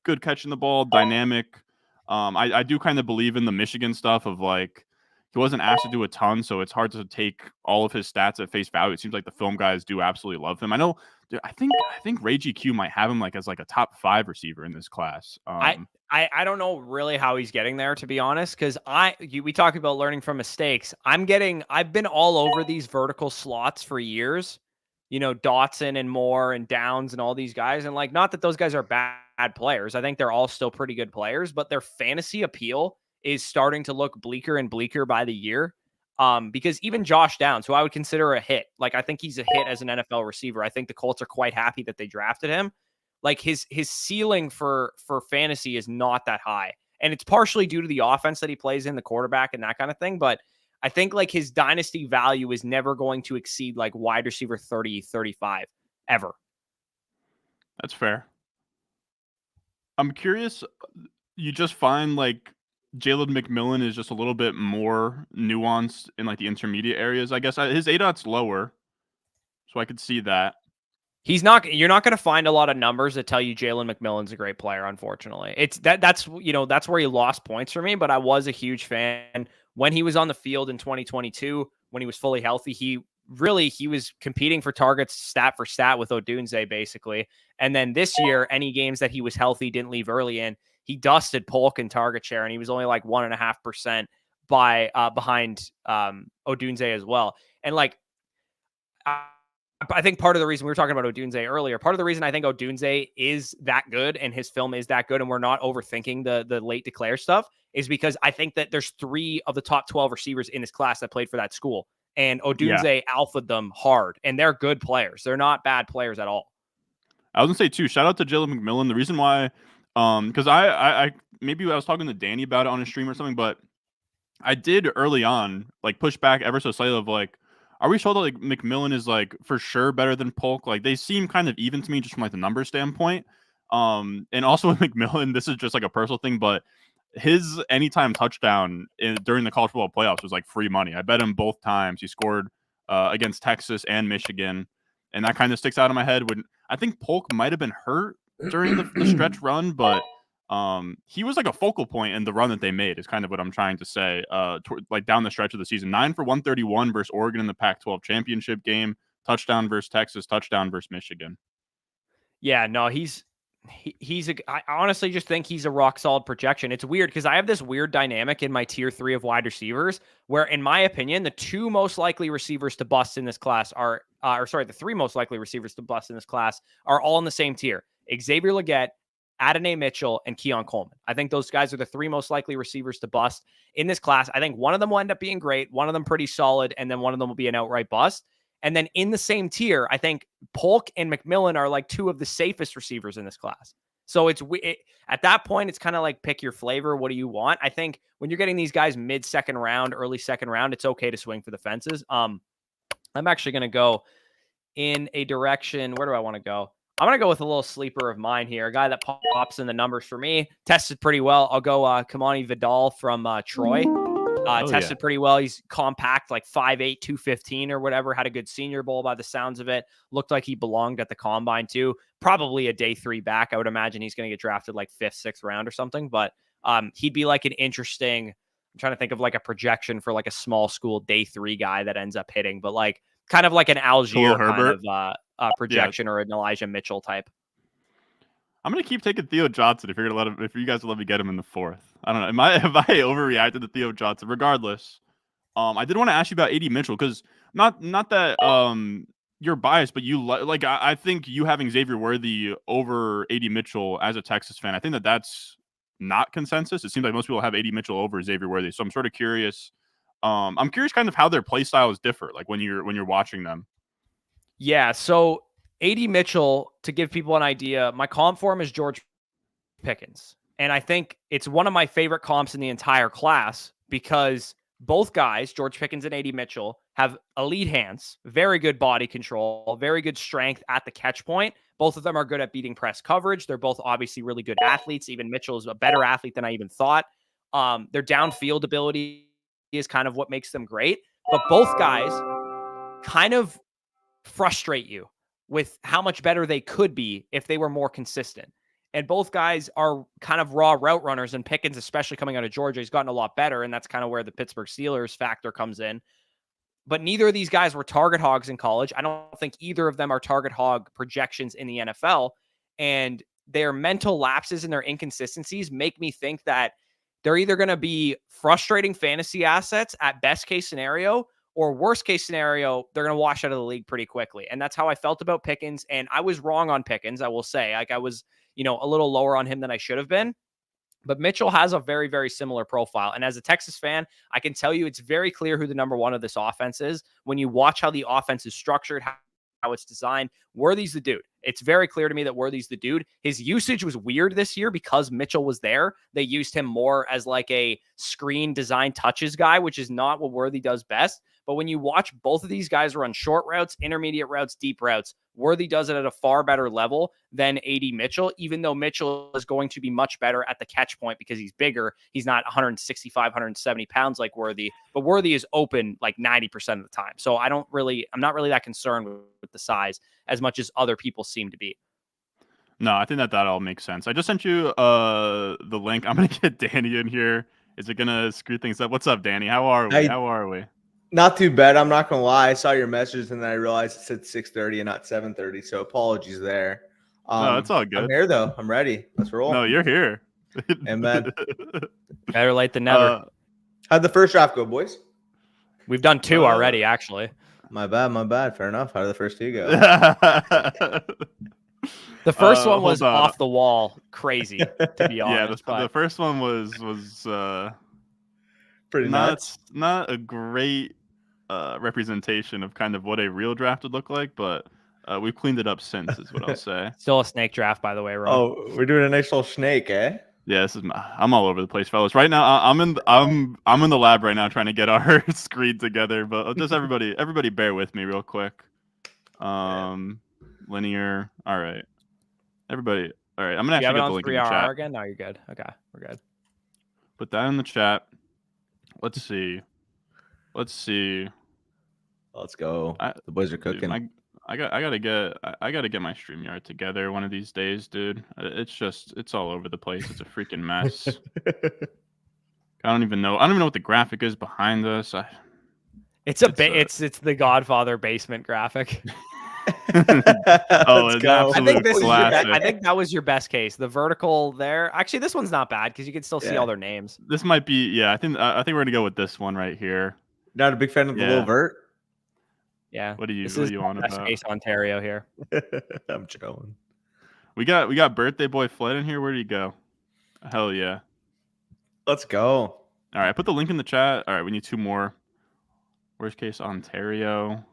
good catching the ball, dynamic. I do kind of believe in the Michigan stuff of like, he wasn't asked to do a ton, so it's hard to take all of his stats at face value. It seems like the film guys do absolutely love him. I know. I think Ray GQ might have him like as like a top 5 receiver in this class. I don't know really how he's getting there, to be honest, because we talked about learning from mistakes. I've been all over these vertical slots for years. Dotson and Moore and Downs and all these guys, and like, not that those guys are bad players. I think they're all still pretty good players, but their fantasy appeal is starting to look bleaker and bleaker by the year. Because even Josh Downs, who I would consider a hit, like I think he's a hit as an NFL receiver. I think the Colts are quite happy that they drafted him. Like his ceiling for fantasy is not that high. And it's partially due to the offense that he plays in, the quarterback and that kind of thing. But I think like his dynasty value is never going to exceed like wide receiver 30, 35 ever. That's fair. I'm curious, you just find like Jalen McMillan is just a little bit more nuanced in like the intermediate areas. I guess his ADOT's lower, so I could see that. You're not going to find a lot of numbers that tell you Jalen McMillan's a great player, unfortunately. That's where he lost points for me, but I was a huge fan when he was on the field in 2022, when he was fully healthy. He was competing for targets stat for stat with Odunze, basically. And then this year, any games that he was healthy, didn't leave early in, he dusted Polk in target share, and he was only like 1.5% behind Odunze as well. And like, I think part of the reason we were talking about Odunze earlier, part of the reason I think Odunze is that good and his film is that good, and we're not overthinking the late declare stuff, is because I think that there's 3 of the top 12 receivers in this class that played for that school, and Odunze alphaed them hard, and they're good players. They're not bad players at all. I was gonna say too, shout out to Jalen McMillan. The reason why, because I maybe I was talking to Danny about it on a stream or something, but I did early on like push back ever so slightly of like, are we sure that like McMillan is like for sure better than Polk? Like they seem kind of even to me just from like the number standpoint. And also with McMillan, this is just like a personal thing, but his anytime touchdown during the college football playoffs was like free money. I bet him both times. He scored against Texas and Michigan, and that kind of sticks out in my head. When I think Polk might have been hurt during the stretch run, but he was like a focal point in the run that they made. Is kind of what I'm trying to say. Like down the stretch of the season, 9 for 131 versus Oregon in the Pac-12 championship game, touchdown versus Texas, touchdown versus Michigan. Yeah, no, I honestly just think he's a rock solid projection. It's weird because I have this weird dynamic in my tier 3 of wide receivers where, in my opinion, the 2 most likely receivers to bust in this class the 3 most likely receivers to bust in this class are all in the same tier: Xavier Legette, Adonai Mitchell, and Keon Coleman. I think those guys are the 3 most likely receivers to bust in this class. I think one of them will end up being great, one of them pretty solid, and then one of them will be an outright bust. And then in the same tier, I think Polk and McMillan are like 2 of the safest receivers in this class. So at that point, it's kind of like pick your flavor. What do you want? I think when you're getting these guys mid-second round, early second round, it's okay to swing for the fences. I'm actually going to go in a direction. Where do I want to go? I'm going to go with a little sleeper of mine here, a guy that pops in the numbers for me. Tested pretty well. I'll go Kamani Vidal from Troy. Tested pretty well. He's compact, like 5'8", 215 or whatever. Had a good Senior Bowl by the sounds of it. Looked like he belonged at the combine too. Probably a day 3 back. I would imagine he's going to get drafted like 5th, 6th round or something. But he'd be like an interesting, I'm trying to think of like a projection for like a small school day 3 guy that ends up hitting, but like kind of like an Algier kind of projection or an Elijah Mitchell type. I'm gonna keep taking Theo Johnson if you're gonna let him. If you guys will let me get him in the 4th, I don't know. Have I overreacted to Theo Johnson? Regardless, I did want to ask you about AD Mitchell because not that you're biased, but you like I think you having Xavier Worthy over AD Mitchell as a Texas fan. I think that's not consensus. It seems like most people have AD Mitchell over Xavier Worthy. So I'm sort of curious. I'm curious kind of how their play styles differ, like when you're watching them. Yeah. So AD Mitchell, to give people an idea, my comp for him is George Pickens. And I think it's one of my favorite comps in the entire class because both guys, George Pickens and AD Mitchell, have elite hands, very good body control, very good strength at the catch point. Both of them are good at beating press coverage. They're both obviously really good athletes. Even Mitchell is a better athlete than I even thought. Their downfield ability is kind of what makes them great. But both guys kind of frustrate you with how much better they could be if they were more consistent. And both guys are kind of raw route runners, and Pickens, especially coming out of Georgia, he's gotten a lot better, and that's kind of where the Pittsburgh Steelers factor comes in. But neither of these guys were target hogs in college. I don't think either of them are target hog projections in the NFL, and their mental lapses and their inconsistencies make me think that they're either going to be frustrating fantasy assets at best case scenario, or worst case scenario, they're going to wash out of the league pretty quickly. And that's how I felt about Pickens. And I was wrong on Pickens, I will say. Like I was, a little lower on him than I should have been. But Mitchell has a very, very similar profile. And as a Texas fan, I can tell you it's very clear who the number 1 of this offense is. When you watch how the offense is structured, how it's designed, Worthy's the dude. It's very clear to me that Worthy's the dude. His usage was weird this year because Mitchell was there. They used him more as like a screen design touches guy, which is not what Worthy does best. But when you watch both of these guys run short routes, intermediate routes, deep routes, Worthy does it at a far better level than AD Mitchell, even though Mitchell is going to be much better at the catch point because he's bigger. He's not 165, 170 pounds like Worthy, but Worthy is open like 90% of the time. So I'm not really that concerned with the size as much as other people seem to be. No, I think that all makes sense. I just sent you the link. I'm gonna get Danny in here. Is it gonna screw things up? What's up, Danny? How are we? Not too bad. I'm not gonna lie. I saw your message and then I realized it said 6:30 and not 7:30. So apologies there. No, it's all good. I'm here though. I'm ready. Let's roll. No, you're here. Amen. Better late than never. How'd the first draft go, boys? We've done 2 already, actually. My bad. Fair enough. How did the first 2 go? The first one was off the wall, crazy, to be honest. Yeah, the first one was pretty nuts. Not a great representation of kind of what a real draft would look like, but we've cleaned it up since, is what I'll say. Still a snake draft, by the way, Ron. Oh, we're doing a nice little snake, eh? Yeah, I'm all over the place, fellas. Right now, I'm in the lab right now trying to get our screen together, but just everybody bear with me real quick. Linear. All right. Everybody. All right. I'm going to actually get the link in the chat. Again? No, you're good. Okay. We're good. Put that in the chat. Let's see. Let's go. The boys are cooking. Dude, I gotta get my StreamYard together one of these days, dude. It's all over the place. It's a freaking mess. I don't even know what the graphic is behind us. It's the Godfather basement graphic. It's I think that was your best case. The vertical there. Actually, this one's not bad because you can still see all their names. This might be. Yeah, I think we're gonna go with this one right here. Not a big fan of the little vert. Yeah. What do you want about? Best case Ontario here. I'm chilling. We got birthday boy Fled in here. Where did he go? Hell yeah. Let's go. All right, I put the link in the chat. All right, we need 2 more. Worst case Ontario.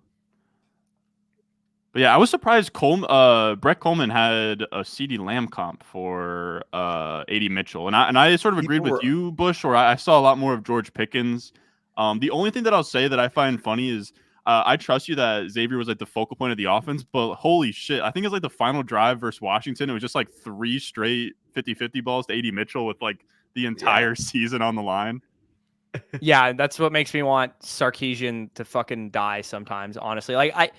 But yeah, I was surprised Brett Coleman had a CeeDee Lamb comp for AD Mitchell. And I sort of agreed with you, Bush, or I saw a lot more of George Pickens. The only thing that I'll say that I find funny is I trust you that Xavier was like the focal point of the offense, but holy shit, I think it's like the final drive versus Washington. It was just like 3 straight 50-50 balls to AD Mitchell with like the entire season on the line. Yeah, that's what makes me want Sarkisian to fucking die sometimes, honestly. Like,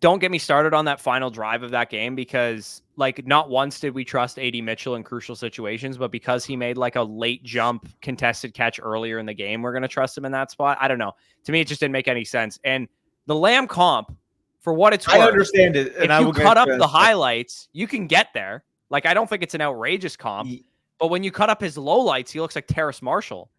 don't get me started on that final drive of that game because, like, not once did we trust AD Mitchell in crucial situations, but because he made like a late jump contested catch earlier in the game, we're going to trust him in that spot. I don't know. To me, it just didn't make any sense. And the Lamb comp, for what it's worth, I understand it. And if you cut up the highlights, you can get there. Like, I don't think it's an outrageous comp, but when you cut up his lowlights, he looks like Terrace Marshall.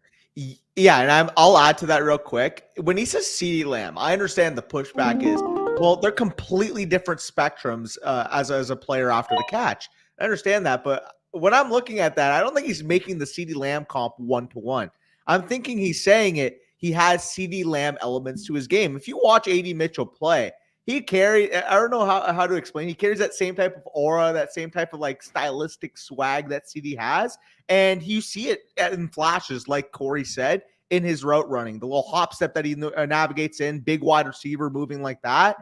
Yeah, and I'll add to that real quick. When he says CeeDee Lamb, I understand the pushback is, well, they're completely different spectrums as a player after the catch. I understand that, but when I'm looking at that, I don't think he's making the CeeDee Lamb comp 1-to-1. I'm thinking he's saying he has CeeDee Lamb elements to his game. If you watch AD Mitchell play, he carries, I don't know how to explain, he carries that same type of aura, that same type of like stylistic swag that CeeDee has, and you see it in flashes, like Corey said, in his route running, the little hop step that he navigates in, big wide receiver moving like that.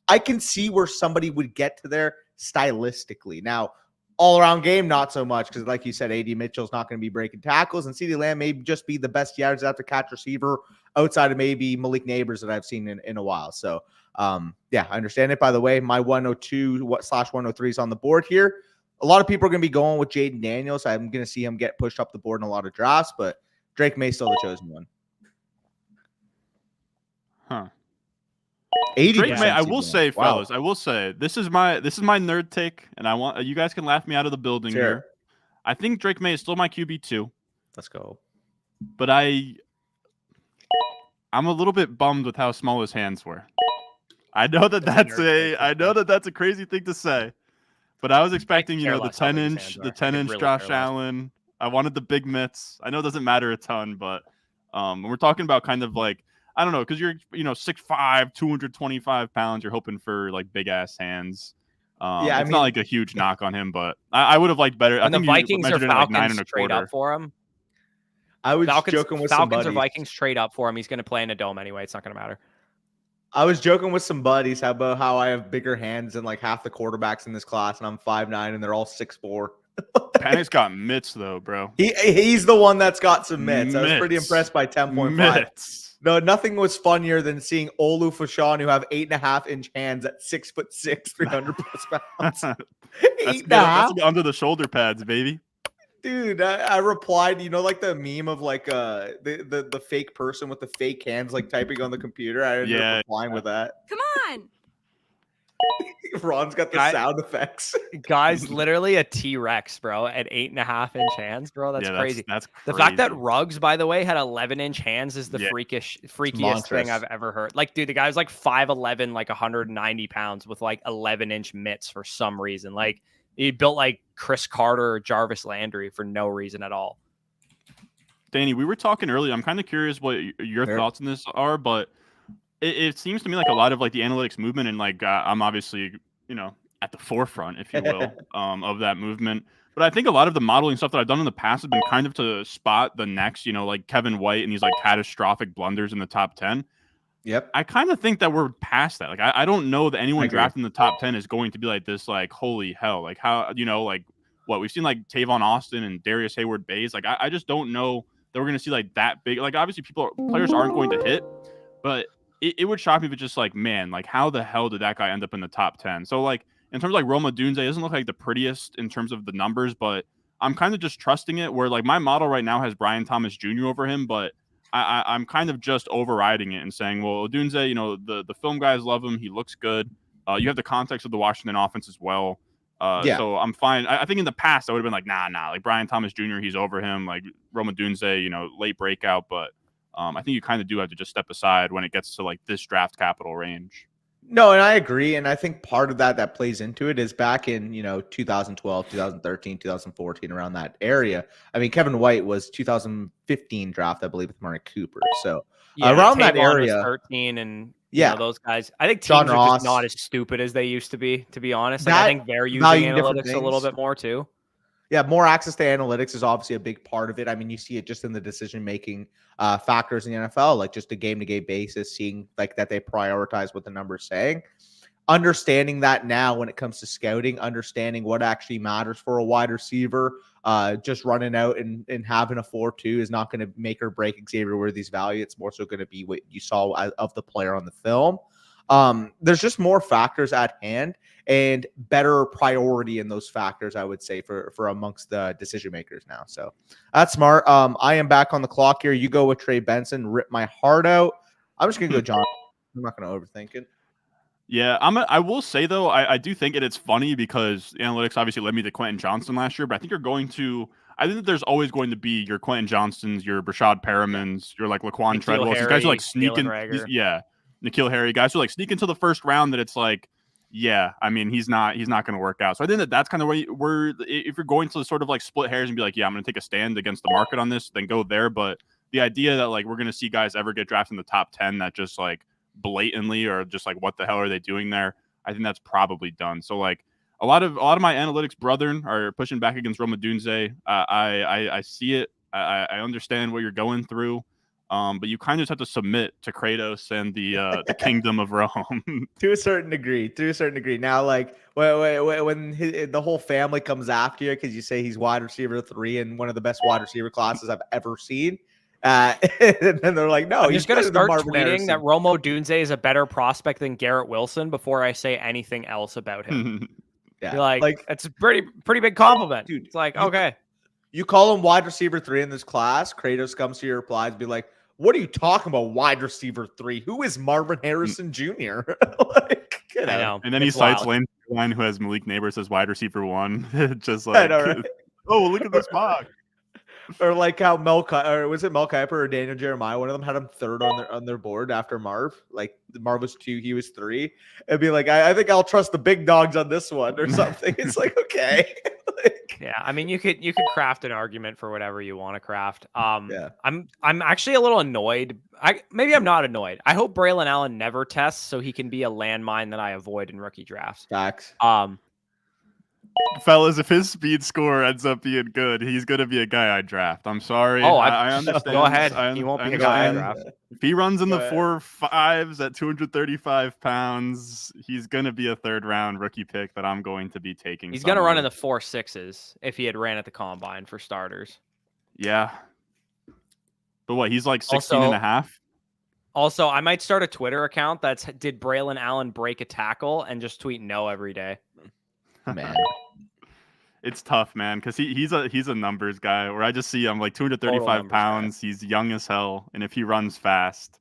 I can see where somebody would get to there stylistically. Now, all around game, not so much, because like you said, AD Mitchell's not going to be breaking tackles, and CeeDee Lamb may just be the best yards after catch receiver outside of maybe Malik Neighbors that I've seen in a while. So, yeah, I understand it. By the way, my 102/103 is on the board here. A lot of people are going to be going with Jaden Daniels. I'm going to see him get pushed up the board in a lot of drafts, but Drake May still the chosen one. Huh. 80%. Drake May, I will say, fellas, I will say this is my nerd take, and I want you guys can laugh me out of the building here. I think Drake May is still my QB2. Let's go. But I'm a little bit bummed with how small his hands were. I know that's a crazy thing to say, but I was expecting, the 10-inch Josh Allen. I wanted the big mitts. I know it doesn't matter a ton, but when we're talking about kind of like, I don't know, because you're 6'5", 225 pounds, you're hoping for like big ass hands. It's not like a huge knock on him, but I would have liked better. I think the Vikings or Falcons like trade up for him. I was joking with some Falcons or buddies. Vikings trade up for him. He's going to play in a dome anyway. It's not going to matter. I was joking with some buddies about how I have bigger hands than like half the quarterbacks in this class, and I'm 5'9", and they're all 6'4". Panic's got mitts though, bro. He's the one that's got some mitts. I was pretty impressed by 10.5. No, nothing was funnier than seeing Olu Fashawn, who have 8.5-inch hands at 6'6", 300 plus pounds. That's under the shoulder pads, baby. Dude, I replied, like the meme of like the fake person with the fake hands like typing on the computer. I ended up replying with that. Come on. Ron's got the sound effects. Guy's literally a T-Rex, bro, at 8.5-inch hands, bro. That's crazy. That's crazy. The fact that Ruggs, by the way, had 11-inch hands is the freakiest thing I've ever heard. Like, dude, the guy was like 5'11", like 190 pounds with like 11-inch mitts for some reason. Like, he built like Chris Carter or Jarvis Landry for no reason at all. Danny, we were talking earlier. I'm kind of curious what your thoughts on this are, but it seems to me like a lot of like the analytics movement, and like I'm obviously at the forefront, if you will, of that movement. But I think a lot of the modeling stuff that I've done in the past have been kind of to spot the next, like Kevin White and these like catastrophic blunders in the top 10. Yep. I kind of think that we're past that. Like, I don't know that anyone drafted in the top 10 is going to be like this, like, holy hell. Like, how, like what we've seen, like Tavon Austin and Darius Hayward Bays. Like, I just don't know that we're going to see like that big. Like, obviously players aren't going to hit, but it would shock me if it's just like, man, like how the hell did that guy end up in the top 10? So like in terms of like Rome Odunze, it doesn't look like the prettiest in terms of the numbers, but I'm kind of just trusting it where like my model right now has Brian Thomas Jr. over him, but I'm kind of just overriding it and saying, well, Odunze, the film guys love him. He looks good. You have the context of the Washington offense as well. So I'm fine. I think in the past I would have been like, nah, like Brian Thomas Jr., he's over him. Like Rome Odunze, late breakout, but I think you kind of do have to just step aside when it gets to like this draft capital range. No, and I agree. And I think part of that plays into it is back in, 2012, 2013, 2014, around that area. I mean, Kevin White was 2015 draft, I believe, with Mark Cooper. So around that area. Was 13 and those guys. I think teams are just not as stupid as they used to be honest. Like, I think they're using analytics a little bit more too. Yeah, more access to analytics is obviously a big part of it. I mean, you see it just in the decision-making factors in the NFL, like just a game-to-game basis, seeing like that they prioritize what the number's saying. Understanding that now when it comes to scouting, understanding what actually matters for a wide receiver, just running out and having a 4.2 is not going to make or break Xavier Worthy's value. It's more so going to be what you saw of the player on the film. There's just more factors at hand and better priority in those factors, I would say, for amongst the decision makers now. So that's smart. I am back on the clock here. You go with Trey Benson, rip my heart out. I'm just gonna go John. I'm not gonna overthink it. Yeah, I will say though, I do think it's funny because analytics obviously led me to Quentin Johnston last year, but I think I think that there's always going to be your Quentin Johnsons, your Brashad Perrimans, your like Laquan Treadwell. These guys are like sneaking. N'Keal Harry, guys who like sneak into the first round that it's like, I mean, he's not going to work out. So I think that's kind of where if you're going to sort of like split hairs and be like, I'm going to take a stand against the market on this, then go there. But the idea that like we're going to see guys ever get drafted in the top 10 that just like blatantly or just like what the hell are they doing there? I think that's probably done. So like a lot of my analytics brethren are pushing back against Rome Odunze. I see it. I understand what you're going through. But you kind of just have to submit to Kratos and the kingdom of Rome to a certain degree. Now, like when the whole family comes after you because you say he's wide receiver 3 and one of the best wide receiver classes I've ever seen, and then they're like, no, I'm just gonna start tweeting that Rome Odunze is a better prospect than Garrett Wilson before I say anything else about him. Like it's a pretty big compliment, dude. It's like okay. You call him wide receiver 3 in this class. Kratos comes to your replies, be like, what are you talking about, wide receiver 3? Who is Marvin Harrison Jr.? Like, I know. And then he cites Lane who has Malik Neighbors as wide receiver 1. Just like, I know, right? Oh, look at this mock. Or like how Mel Kiper or Daniel Jeremiah, one of them had him 3rd on their board after Marv. Like Marv was 2, he was 3. It'd be like, I think I'll trust the big dogs on this one or something. It's like, okay. I mean, you could craft an argument for whatever you want to craft. I'm actually a little annoyed. Maybe I'm not annoyed. I hope Braylon Allen never tests so he can be a landmine that I avoid in rookie drafts. Facts. fellas, if his speed score ends up being good, he's going to be a guy I draft. I'm sorry. Oh, I understand. Go ahead. He I won't be a guy I understand. draft. If he runs in the Go 4.5s at 235 pounds, he's going to be a third-round rookie pick that I'm going to be taking. He's going to run in the 4.6s if he had ran at the combine for starters. Yeah. But what, he's like 16 and a half? Also, I might start a Twitter account that's did Braylon Allen break a tackle and just tweet no every day. Man. It's tough, man, because he's a numbers guy where I just see him like 235 pounds. He's young as hell, and if he runs fast.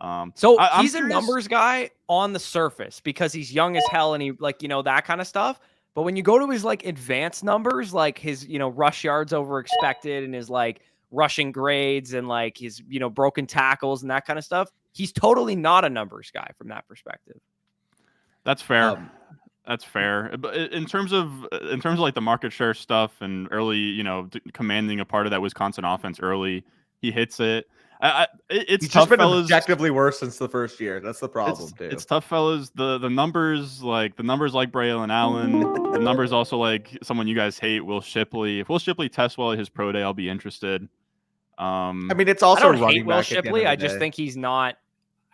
He's a numbers guy on the surface because he's young as hell and he that kind of stuff. But when you go to his like advanced numbers, like his rush yards over expected and his like rushing grades and like his broken tackles and that kind of stuff, he's totally not a numbers guy from that perspective. That's fair. That's fair. But in terms of like the market share stuff and early, commanding a part of that Wisconsin offense early, he hits it. It's He's tough, just been fellas. objectively worse since the first year. That's the problem, too. It's tough, fellas. The numbers like Braylon Allen, the numbers also like someone you guys hate, Will Shipley. If Will Shipley tests well at his pro day, I'll be interested. I mean, it's also I don't hate Will Shipley. I just think he's not.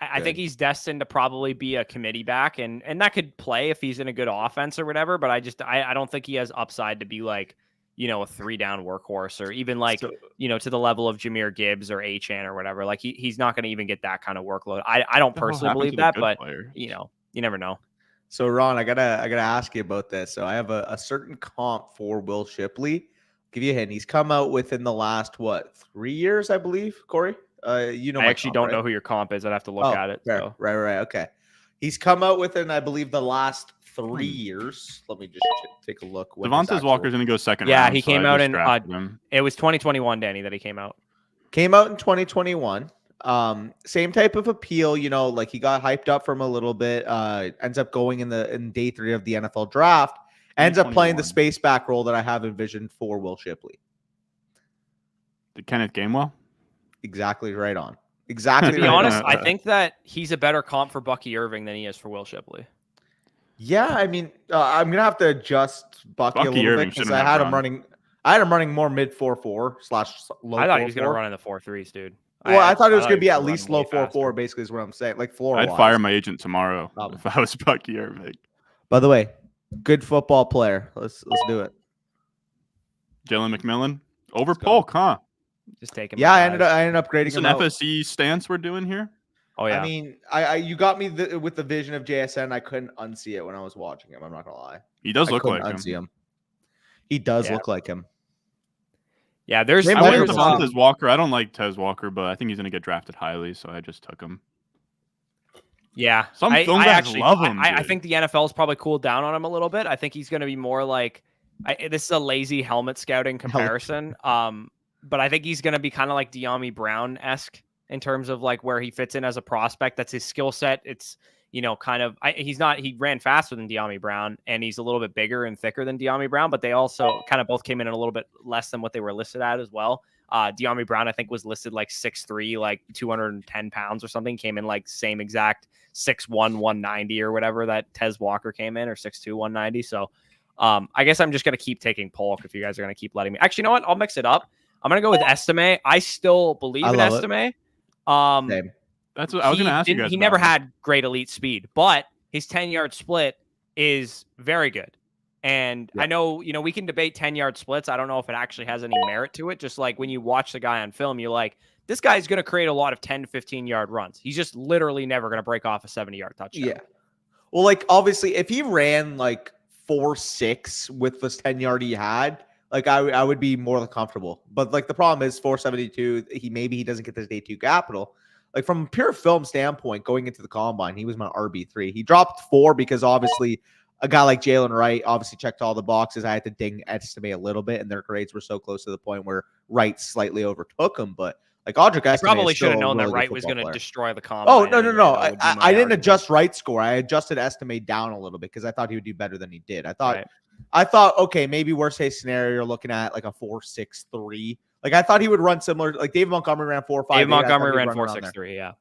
I think he's destined to probably be a committee back, and that could play if he's in a good offense or whatever. But I don't think he has upside to be like, a 3-down workhorse or even like, to the level of Jahmyr Gibbs or Achane or whatever. Like he's not going to even get that kind of workload. I don't personally believe that, but you never know. So Ron, I gotta ask you about this. So I have a certain comp for Will Shipley. Give you a hint. He's come out within the last 3 years, I believe, Corey. I actually don't know who your comp is. I'd have to look at it. So. Right. Okay. He's come out within, I believe, the last 3 years. Let me just take a look. Devontae Walker's going to go second round. Yeah, he came out in it was 2021, Danny, that he came out. Came out in 2021. Same type of appeal, like he got hyped up from a little bit, ends up going in day 3 of the NFL draft, ends up playing the space back role that I have envisioned for Will Shipley. Did Kenneth Gainwell? Exactly right on. Exactly. To be honest, I think that he's a better comp for Bucky Irving than he is for Will Shipley. Yeah, I mean, I'm gonna have to adjust Bucky a little bit because I had him running more mid 4.4 / low. I thought he was gonna run in the 4.3s, dude. Well, I thought it was gonna be at least low 4.4. Basically, is what I'm saying. Like floor. I'd fire my agent tomorrow if I was Bucky Irving. By the way, good football player. Let's do it. Jalen McMillan over Polk, huh? Just take him. Yeah, I ended up grading him. It's an FSE stance we're doing here. Oh yeah. I mean, you got me with the vision of JSN. I couldn't unsee it when I was watching him. I'm not gonna lie. He does look like him. He does look like him. Yeah, there's Tez Walker. I don't like Tez Walker, but I think he's gonna get drafted highly, so I just took him. Yeah, some film guys love him. I think the NFL's probably cooled down on him a little bit. I think he's gonna be more like this is a lazy helmet scouting comparison. But I think he's going to be kind of like De'Ami Brown-esque in terms of like where he fits in as a prospect. That's his skill set. It's, he ran faster than De'Ami Brown and he's a little bit bigger and thicker than De'Ami Brown, but they also kind of both came in a little bit less than what they were listed at as well. De'Ami Brown, I think, was listed like 6'3", like 210 pounds or something, came in like same exact 6'1", 190 or whatever that Tez Walker came in, or 6'2", 190. So I guess I'm just going to keep taking Polk if you guys are going to keep letting me. Actually, you know what? I'll mix it up. I'm going to go with Estime. I still believe in Estime. Same. That's what I was going to ask you guys. He never had great elite speed, but his 10-yard split is very good. And I know, we can debate 10-yard splits. I don't know if it actually has any merit to it. Just like when you watch the guy on film, you're like, this guy's going to create a lot of 10 to 15-yard runs. He's just literally never going to break off a 70-yard touchdown. Yeah. Well, like, obviously, if he ran like 4.6 with this 10-yard he had, like I would be more than comfortable. But like the problem is 4.72, he doesn't get this day 2 capital. Like from a pure film standpoint, going into the combine, he was my RB3. He dropped 4 because obviously a guy like Jalen Wright obviously checked all the boxes. I had to ding Estime a little bit, and their grades were so close to the point where Wright slightly overtook him. But like Audric, I probably should have known that Wright was going to destroy the combine. Oh, no. I didn't adjust Wright's score. I adjusted Estime down a little bit because I thought he would do better than he did. I thought, okay, maybe worst case scenario, you're looking at like a 4.63. Like I thought he would run similar. Like David Montgomery ran 4.58. David Montgomery ran 4.63. Yeah.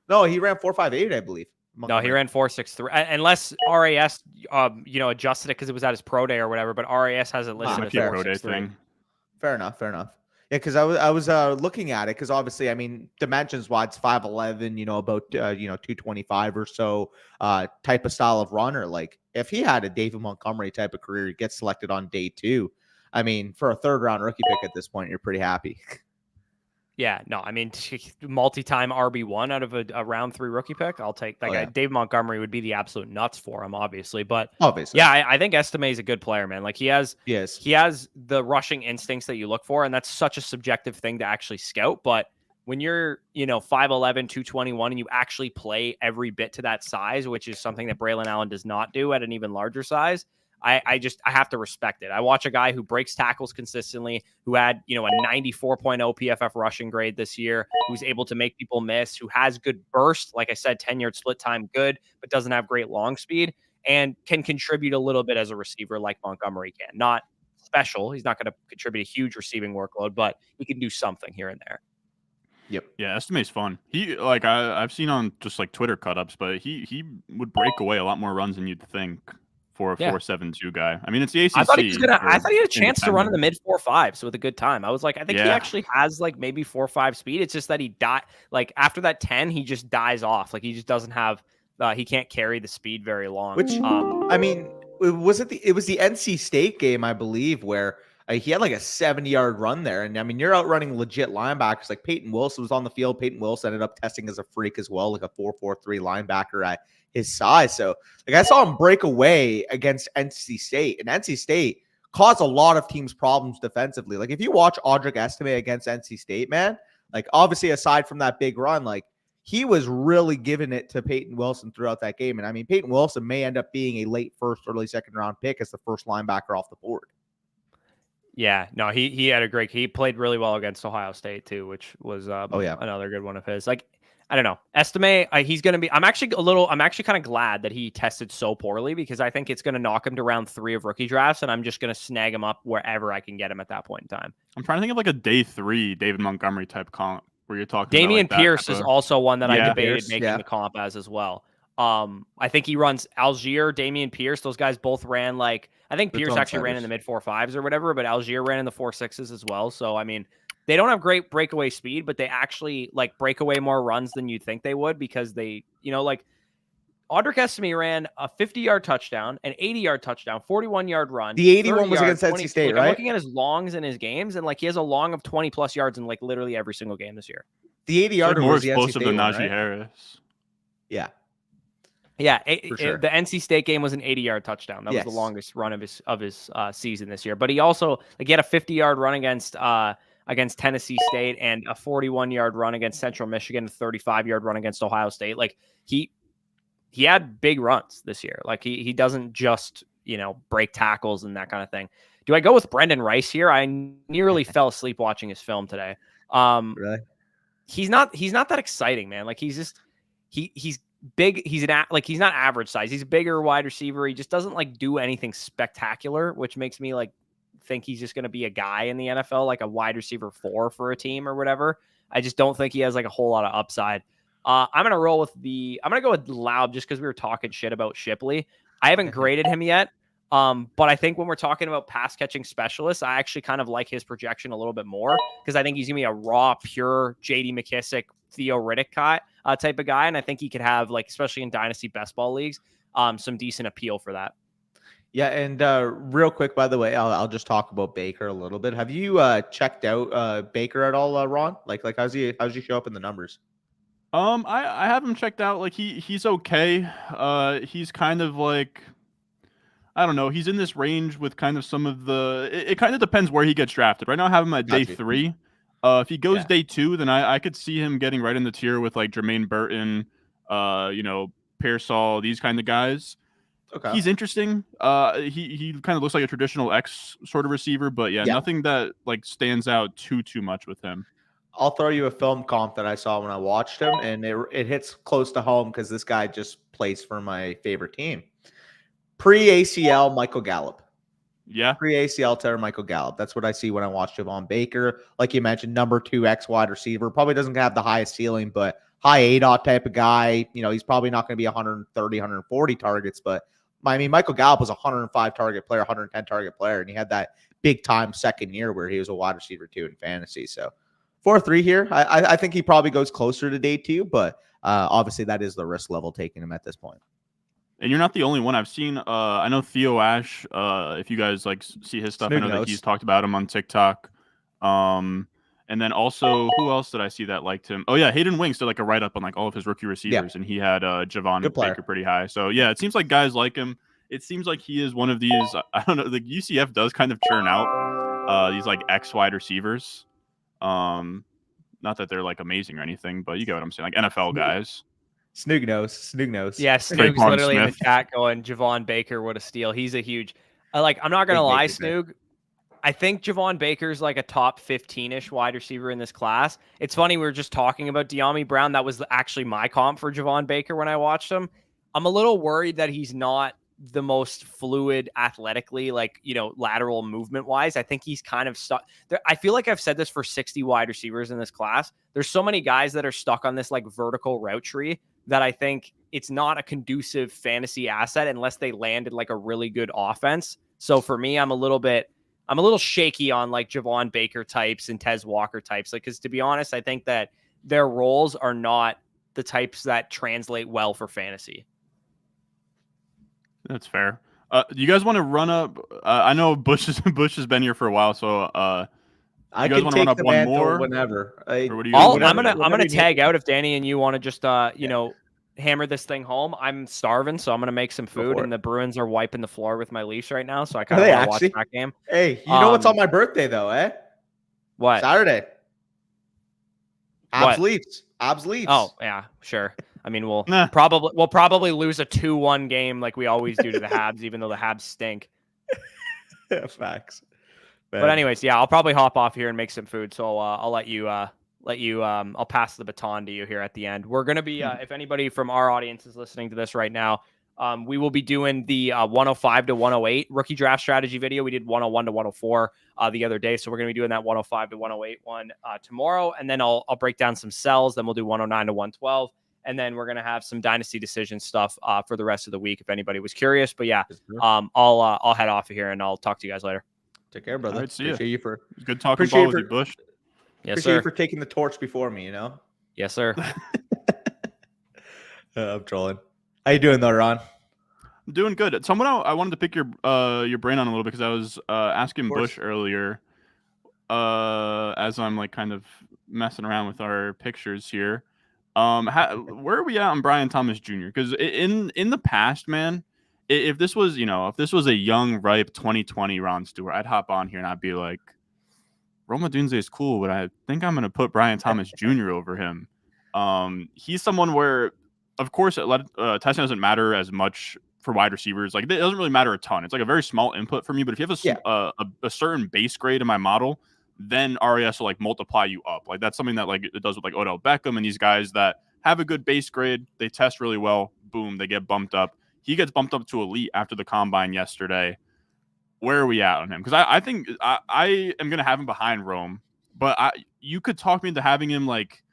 No, he ran 4.58, I believe. No, he ran 4.63 unless RAS, adjusted it because it was at his pro day or whatever. But RAS has it listed as pro day 4.63. thing. Fair enough. Yeah, because I was looking at it because obviously, I mean, dimensions wise, 5'11", about 225 or so, type of style of runner. Like if he had a David Montgomery type of career, he gets selected on day 2. I mean, for a 3rd round rookie pick at this point, you're pretty happy. Yeah, no, I mean, multi-time RB1 out of a round 3 rookie pick. I'll take that guy. Yeah. Dave Montgomery would be the absolute nuts for him, obviously. But yeah, I think Estime is a good player, man. Like he has the rushing instincts that you look for, and that's such a subjective thing to actually scout. But when you're, 5'11", 221, and you actually play every bit to that size, which is something that Braylon Allen does not do at an even larger size, I have to respect it. I watch a guy who breaks tackles consistently, who had, a 94.0 PFF rushing grade this year, who's able to make people miss, who has good burst. Like I said, 10-yard split time, good, but doesn't have great long speed and can contribute a little bit as a receiver like Montgomery can. Not special. He's not going to contribute a huge receiving workload, but he can do something here and there. Yep. Yeah, Estime's fun. He I've seen on just like Twitter cut-ups, but he would break away a lot more runs than you'd think. For a 4.72 guy. I mean, it's the ACC. I thought he had a chance to run in the mid 4.5s with a good time. I was like, I think he actually has like maybe 4.5 speed. It's just that he died. Like after that 10, he just dies off. Like he just doesn't have. He can't carry the speed very long. Which I mean, it was the NC State game, I believe, where he had like a 70-yard run there. And I mean, you're outrunning legit linebackers. Like Peyton Wilson was on the field. Peyton Wilson ended up testing as a freak as well, like a 4.43 linebacker at his size. So like I saw him break away against NC State, and NC State caused a lot of teams problems defensively. Like if you watch Audric Estime against NC State, man, like obviously aside from that big run, like he was really giving it to Peyton Wilson throughout that game. And I mean, Peyton Wilson may end up being a late 1st, early 2nd round pick as the first linebacker off the board. Yeah, no, he had he played really well against Ohio State too, which was another good one of his. Like I don't know. Estime, he's going to be – I'm actually kind of glad that he tested so poorly because I think it's going to knock him to round 3 of rookie drafts, and I'm just going to snag him up wherever I can get him at that point in time. I'm trying to think of like a day 3 David Montgomery type comp where you're talking Damian about like Pierce is also one that I debated making the comp as well. I think he runs Algier, Damian Pierce. Those guys both ran like – I think Pierce actually ran in the mid 4.5s or whatever, but Algier ran in the 4.6s as well. So, I mean – they don't have great breakaway speed, but they actually like break away more runs than you'd think they would because they, like Audric Estime ran a 50-yard touchdown, an 80-yard touchdown, 41-yard run. The 81 was against NC State, right? I'm looking at his longs in his games, and like he has a long of 20+ yards in like literally every single game this year. The 80-yarder more was the explosive NC State than one, Najee right? Harris. Yeah. Yeah, the NC State game was an 80-yard touchdown. That was the longest run of his season this year. But he also he had a 50-yard run against Tennessee State and a 41-yard run against Central Michigan, a 35-yard run against Ohio State. Like he had big runs this year. Like he doesn't just, break tackles and that kind of thing. Do I go with Brendan Rice here? I nearly fell asleep watching his film today. Really? He's not that exciting, man. Like he's just he's big. He's not average size. He's a bigger wide receiver. He just doesn't like do anything spectacular, which makes me like think he's just going to be a guy in the NFL, like a wide receiver 4 for a team or whatever. I just don't think he has like a whole lot of upside. I'm going to go with Laub just because we were talking shit about Shipley. I haven't graded him yet. But I think when we're talking about pass catching specialists, I actually kind of like his projection a little bit more because I think he's gonna be a raw, pure JD McKissick, Theo Riddick type of guy. And I think he could have, like, especially in dynasty best ball leagues, some decent appeal for that. Yeah, and real quick, by the way, I'll just talk about Baker a little bit. Have you checked out Baker at all, Ron? Like how's he show up in the numbers? I have him checked out. Like he's okay. He's kind of like, I don't know. He's in this range with kind of some of the. It kind of depends where he gets drafted. Right now, I have him at day 3. If he goes day 2, then I could see him getting right in the tier with like Jermaine Burton, Pearsall, these kind of guys. Okay. He's interesting. He kind of looks like a traditional X sort of receiver, but nothing that like stands out too much with him. I'll throw you a film comp that I saw when I watched him, and it hits close to home because this guy just plays for my favorite team. Pre-ACL, Michael Gallup. Yeah. Pre-ACL tear, Michael Gallup. That's what I see when I watch Javon Baker. Like you mentioned, number 2 X wide receiver. Probably doesn't have the highest ceiling, but high ADOT type of guy. He's probably not going to be 130, 140 targets, but I mean, Michael Gallup was a 105 target player, 110 target player, and he had that big time second year where he was a wide receiver 2 in fantasy. So 4-3 here. I think he probably goes closer to day 2, but obviously that is the risk level taking him at this point. And you're not the only one. I've seen I know Theo Ash, if you guys like see his stuff, I know that he's talked about him on TikTok. And then also, who else did I see that liked him? Oh yeah, Hayden Wings did like a write up on like all of his rookie receivers, and he had Javon Baker pretty high. So yeah, it seems like guys like him. It seems like he is one of these. I don't know. The UCF does kind of churn out these like X wide receivers. Not that they're like amazing or anything, but you get what I'm saying. Like NFL guys. Snoog knows. Yeah, Snoog's literally in the chat going, Javon Baker, what a steal. He's a huge. I'm not gonna lie, Snoog. I think Javon Baker's like a top 15-ish wide receiver in this class. It's funny, we were just talking about De'Ami Brown. That was actually my comp for Javon Baker when I watched him. I'm a little worried that he's not the most fluid athletically, lateral movement wise. I think he's kind of stuck. I feel like I've said this for 60 wide receivers in this class. There's so many guys that are stuck on this like vertical route tree that I think it's not a conducive fantasy asset unless they landed like a really good offense. So for me, I'm a little shaky on like Javon Baker types and Tez Walker types. Because to be honest, I think that their roles are not the types that translate well for fantasy. That's fair. Do you guys want to run up? I know Bush has been here for a while, so I can take the one more whenever. I'm gonna tag out if Danny and you want to just hammer this thing home. I'm starving, so I'm gonna make some food, and the Bruins are wiping the floor with my Leafs right now, so I kind of want to watch that game. Hey, you know what's on my birthday though, eh? What? Saturday. Abs Leafs. Oh yeah, sure. I mean, we'll probably lose a 2-1 game like we always do to the Habs, even though the Habs stink. Facts. But anyways, yeah, I'll probably hop off here and make some food. So I'll let you. I'll pass the baton to you here at the end. We're gonna be, if anybody from our audience is listening to this right now, we will be doing the 105 to 108 rookie draft strategy video. We did 101 to 104 the other day, so we're gonna be doing that 105 to 108 one tomorrow, and then I'll break down some sells. Then we'll do 109 to 112. And then we're gonna have some dynasty decision stuff for the rest of the week if anybody was curious. But yeah, I'll head off of here and I'll talk to you guys later. Take care, brother. Right, appreciate you for good talking ball with you, Bush. Yes, appreciate you for taking the torch before me. Yes, sir. I'm trolling. How you doing though, Ron? I'm doing good. Someone I wanted to pick your brain on a little bit because I was asking Bush earlier, as I'm like kind of messing around with our pictures here. Where are we at on Brian Thomas Jr.? Because in the past, man, if this was a young, ripe 2020 Ron Stewart, I'd hop on here and I'd be like, Rome Odunze is cool, but I think I'm gonna put Brian Thomas Jr. over him. He's someone where, of course, testing doesn't matter as much for wide receivers. Like it doesn't really matter a ton. It's like a very small input for me. But if you have a certain base grade in my model, then RAS will like multiply you up. Like that's something that like it does with like Odell Beckham and these guys that have a good base grade. They test really well. Boom, they get bumped up. He gets bumped up to elite after the combine yesterday. Where are we at on him? Because I think I am gonna have him behind Rome, but you could talk me into having him like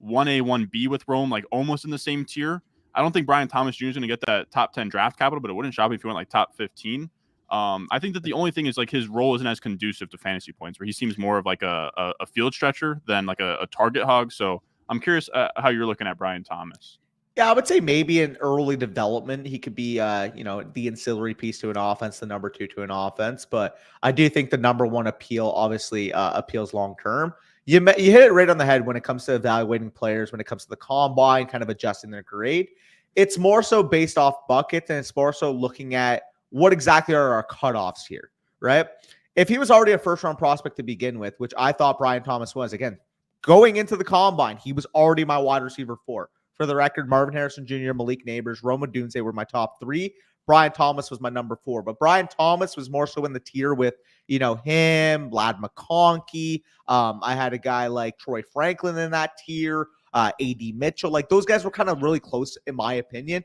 1A, 1B with Rome, like almost in the same tier. I don't think Brian Thomas Jr. is gonna get that top 10 draft capital, but it wouldn't shock me if he went like top 15. I think that the only thing is like his role isn't as conducive to fantasy points, where he seems more of like a field stretcher than like a target hog. So I'm curious how you're looking at Brian Thomas. Yeah, I would say maybe in early development, he could be, the ancillary piece to an offense, the number 2 to an offense. But I do think the number 1 appeal obviously appeals long term. You hit it right on the head when it comes to evaluating players, when it comes to the combine, kind of adjusting their grade. It's more so based off buckets, and it's more so looking at what exactly are our cutoffs here, right? If he was already a first-round prospect to begin with, which I thought Brian Thomas was, again, going into the combine, he was already my wide receiver 4. For the record, Marvin Harrison Jr., Malik Neighbors, Rome Odunze were my top 3. Brian Thomas was my number 4. But Brian Thomas was more so in the tier with, him, Vlad McConkey. I had a guy like Troy Franklin in that tier, A.D. Mitchell. Like those guys were kind of really close, in my opinion.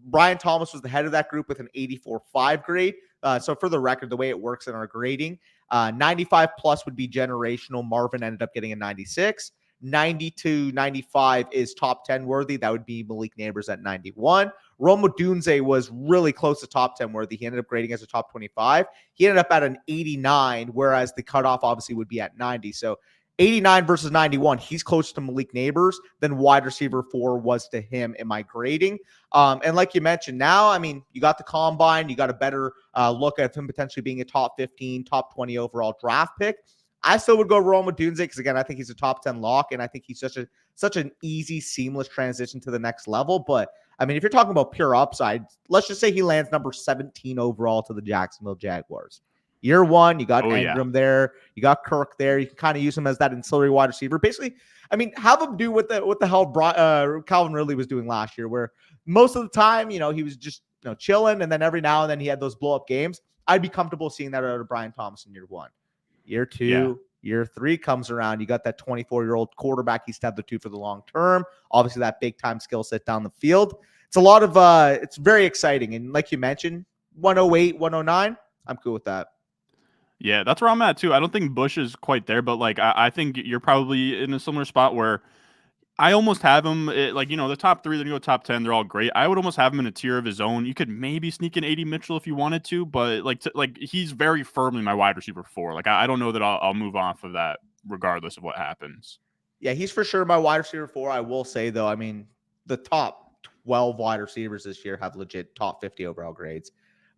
Brian Thomas was the head of that group with an 84.5 grade. So for the record, the way it works in our grading, 95 plus would be generational. Marvin ended up getting a 96. 90 to 95 is top 10 worthy. That would be Malik Neighbors at 91. Rome Odunze was really close to top 10 worthy. He ended up grading as a top 25. He ended up at an 89, whereas the cutoff obviously would be at 90. So 89 versus 91. He's closer to Malik Neighbors than wide receiver 4 was to him in my grading. And like you mentioned, now, I mean, you got the combine, you got a better look at him potentially being a top 15, top 20 overall draft pick. I still would go Rome Odunze because, again, I think he's a top 10 lock, and I think he's such an easy, seamless transition to the next level. But, I mean, if you're talking about pure upside, let's just say he lands number 17 overall to the Jacksonville Jaguars. Year one, you got Ingram there, you got Kirk there. You can kind of use him as that ancillary wide receiver. Basically, I mean, have him do what the hell Calvin Ridley was doing last year, where most of the time, he was just chilling, and then every now and then he had those blow up games. I'd be comfortable seeing that out of Brian Thomas in year one. Year two, year three comes around. You got that 24-year-old quarterback he's tethered to for the long term. Obviously, that big time skill set down the field. It's a lot of it's very exciting, and like you mentioned, 108, 109. I'm cool with that. Yeah, that's where I'm at too. I don't think Bush is quite there, but like I think you're probably in a similar spot where I almost have him the top 3, then you go top 10, they're all great. I would almost have him in a tier of his own. You could maybe sneak in 80 Mitchell if you wanted to, but he's very firmly my wide receiver 4. Like I don't know that I'll move off of that regardless of what happens. Yeah, he's for sure my wide receiver 4. I will say though, I mean, the top 12 wide receivers this year have legit top 50 overall grades.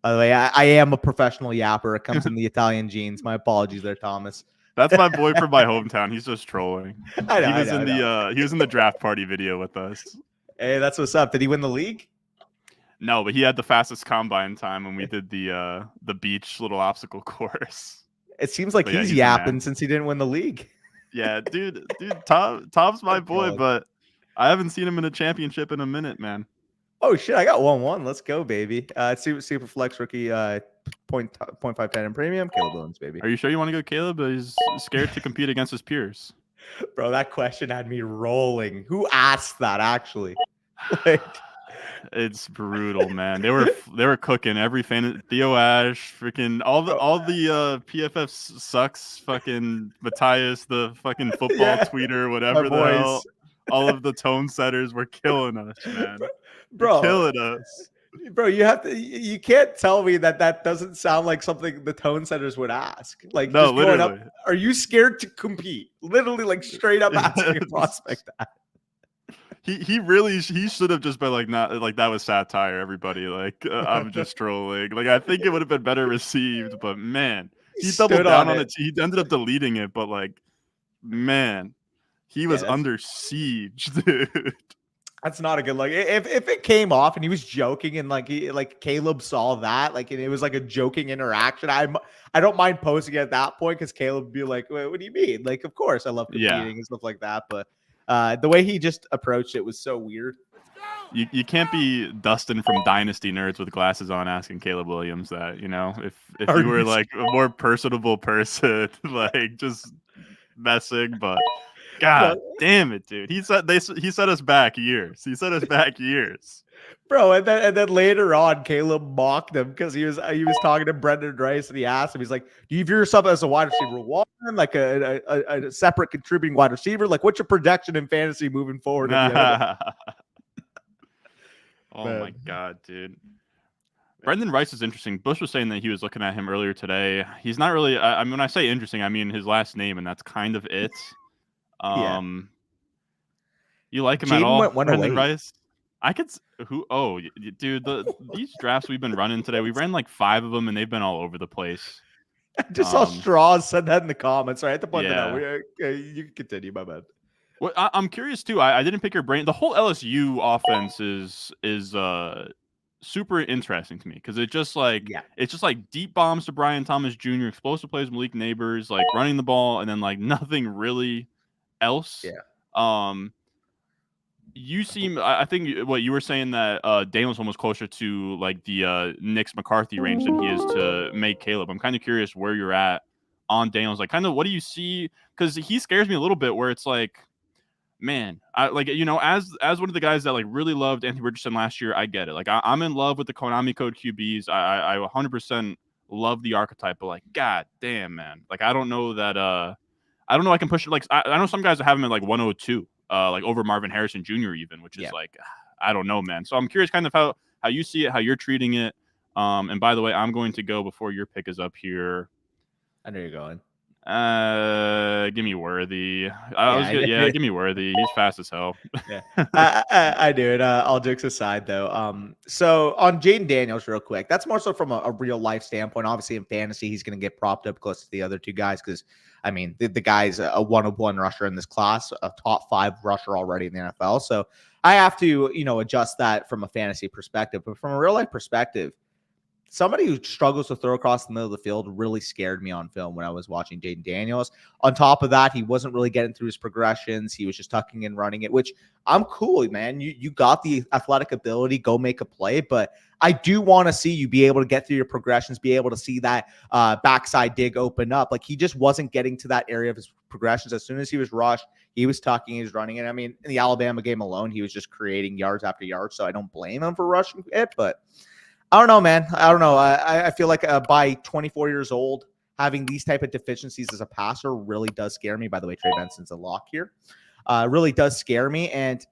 By the way, I am a professional yapper. It comes in the Italian genes. My apologies there, Thomas. That's my boy from my hometown. He's just trolling. I know, he was in the draft party video with us. Hey, that's what's up. Did he win the league? No, but he had the fastest combine time when we did the beach little obstacle course. It seems like he's yapping since he didn't win the league. Yeah, dude, Tom's my boy, but I haven't seen him in a championship in a minute, man. Oh shit! I got 1-1. Let's go, baby. Super flex rookie 0.510 in premium. Caleb Williams, baby. Are you sure you want to go Caleb? He's scared to compete against his peers. Bro, that question had me rolling. Who asked that? Actually, it's brutal, man. They were cooking every fan. Theo Ash, freaking all the PFF sucks. Fucking Matthias, the fucking football tweeter, whatever the hell. All of the tone setters were killing us, man. Bro, killing us. Bro, you can't tell me that doesn't sound like something the tone setters would ask. Like, no, literally. Are you scared to compete? Literally, like straight up asking a prospect that. He should have just been like, not like that was satire, everybody. Like I'm just trolling. Like I think it would have been better received, but man, he doubled down on it. He ended up deleting it, but like, man, he was under siege, dude. That's not a good look. If it came off and he was joking and like Caleb saw that, like, and it was like a joking interaction, I don't mind posting it at that point because Caleb would be like, "Wait, what do you mean?" Like, of course I love competing and stuff like that, but the way he just approached it was so weird. You can't be Dustin from Dynasty Nerds with glasses on asking Caleb Williams that, if you were like a more personable person, like just messing, but God damn it, dude. He set us back years. He set us back years. Bro, and then later on, Caleb mocked him because he was talking to Brendan Rice and he asked him, he's like, "Do you view yourself as a wide receiver one, like a separate contributing wide receiver? Like, what's your projection in fantasy moving forward?" Oh my God, dude. Brendan Rice is interesting. Bush was saying that he was looking at him earlier today. He's not really, I mean, when I say interesting, I mean his last name, and that's kind of it. You like him at all, Brendan Rice? I could dude, these drafts we've been running today, we ran like 5 of them and they've been all over the place. I just saw Straws said that in the comments. Right, at the point that you can continue, my bad. Well, I'm curious too. I didn't pick your brain. The whole LSU offense is super interesting to me because it's just like deep bombs to Brian Thomas Jr., explosive plays Malik Neighbors, like running the ball, and then like nothing really else. You seem, I think what you were saying that Daniel's almost closer to like the Nix McCarthy range than he is to make Caleb. I'm kind of curious where you're at on Daniel's. Like, kind of what do you see? Because he scares me a little bit where it's like, man, I like, as one of the guys that like really loved Anthony Richardson last year, I get it. Like I'm in love with the Konami Code QBs. I 100% love the archetype, but like, God damn, man. Like, I don't know that I don't know. I can push it. Like I know some guys have him at like 102, like over Marvin Harrison Jr. even, which is like, I don't know, man. So I'm curious kind of how you see it, how you're treating it. And by the way, I'm going to go before your pick is up here. I know you're going. Give me Worthy. Give me Worthy. He's fast as hell. Yeah, I do it. All jokes aside, though. So on Jaden Daniels, real quick, that's more so from a real life standpoint. Obviously, in fantasy, he's going to get propped up close to the other two guys because, I mean, the guy's a 1-of-1 rusher in this class, a top 5 rusher already in the NFL. So I have to, adjust that from a fantasy perspective, but from a real life perspective. Somebody who struggles to throw across the middle of the field really scared me on film when I was watching Jaden Daniels. On top of that, he wasn't really getting through his progressions. He was just tucking and running it, which I'm cool, man. You got the athletic ability, go make a play, but I do want to see you be able to get through your progressions, be able to see that backside dig open up. Like he just wasn't getting to that area of his progressions. As soon as he was rushed, he was tucking, he was running it. I mean, in the Alabama game alone, he was just creating yards after yards, so I don't blame him for rushing it, but I don't know, man. I don't know. I feel like by 24 years old, having these type of deficiencies as a passer really does scare me. By the way, Trey Benson's a lock here. Really does scare me. And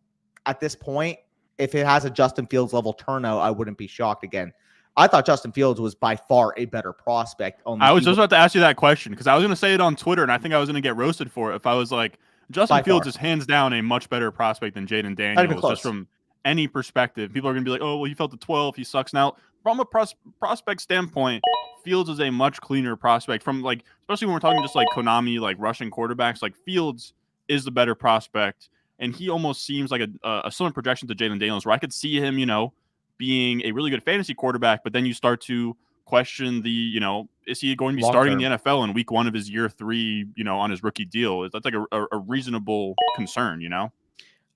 at this point, if it has a Justin Fields level turnout, I wouldn't be shocked. Again, I thought Justin Fields was by far a better prospect. I was just about to ask you that question because I was going to say it on Twitter, and I think I was going to get roasted for it if I was like, Justin Fields is hands down a much better prospect than Jaden Daniels, just from any perspective. People are going to be like, oh, well, he fell to 12. He sucks now. From a prospect standpoint, Fields is a much cleaner prospect from like, especially when we're talking just like Konami, like rushing quarterbacks, like Fields is the better prospect. And he almost seems like a similar projection to Jaden Daniels, where I could see him, being a really good fantasy quarterback, but then you start to question is he going to be starting in the NFL in week 1 of his year 3, on his rookie deal? That's like a reasonable concern,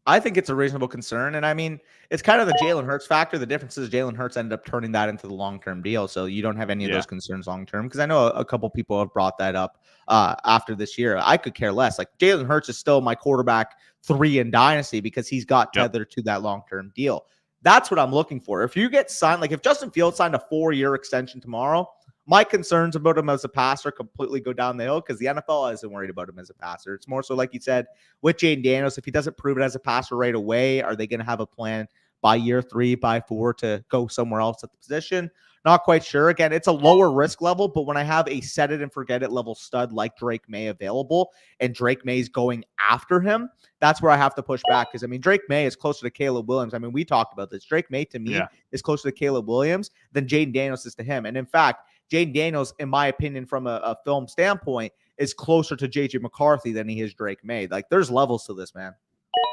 I think it's a reasonable concern. And I mean, it's kind of the Jalen Hurts factor. The difference is Jalen Hurts ended up turning that into the long-term deal. So you don't have any of those concerns long-term. Because I know a couple people have brought that up after this year. I could care less. Like Jalen Hurts is still my quarterback 3 in Dynasty because he's got tethered to that long-term deal. That's what I'm looking for. If you get signed, like if Justin Fields signed a 4-year extension tomorrow, my concerns about him as a passer completely go down the hill because the NFL isn't worried about him as a passer. It's more so, like you said, with Jaden Daniels, if he doesn't prove it as a passer right away, are they going to have a plan by year 3, by 4 to go somewhere else at the position? Not quite sure. Again, it's a lower risk level, but when I have a set it and forget it level stud like Drake Maye available and Drake Maye's going after him, that's where I have to push back because, I mean, Drake Maye is closer to Caleb Williams. I mean, we talked about this. Drake Maye, to me, is closer to Caleb Williams than Jaden Daniels is to him. And in fact, Jaden Daniels, in my opinion, from a film standpoint, is closer to JJ McCarthy than he is Drake Maye. Like, there's levels to this, man.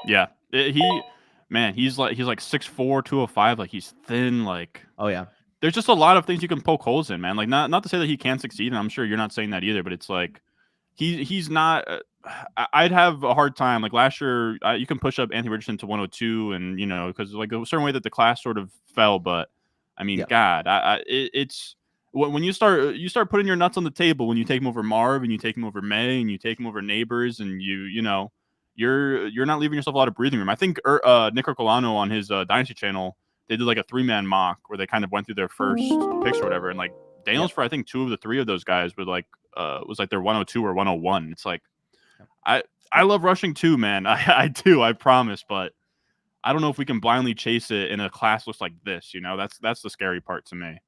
Yeah, he's like 6'4", 205. Like, he's thin. Like, oh yeah, there's just a lot of things you can poke holes in, man. Like, not to say that he can't succeed, and I'm sure you're not saying that either. But it's like he's not. I'd have a hard time. Like last year, you can push up Anthony Richardson to 102, and because like a certain way that the class sort of fell. But I mean, God, it's. When you start putting your nuts on the table, when you take him over Marv and you take him over Maye and you take him over Neighbors and you're not leaving yourself a lot of breathing room. I think Nick Ercolano on his Dynasty channel, they did like a 3-man mock where they kind of went through their first picks or whatever, and like Daniels for I think 2 of the 3 of those guys were like was like their 102 or 101. It's like I love rushing too, man. I do, I promise, but I don't know if we can blindly chase it in a class list like this. That's the scary part to me.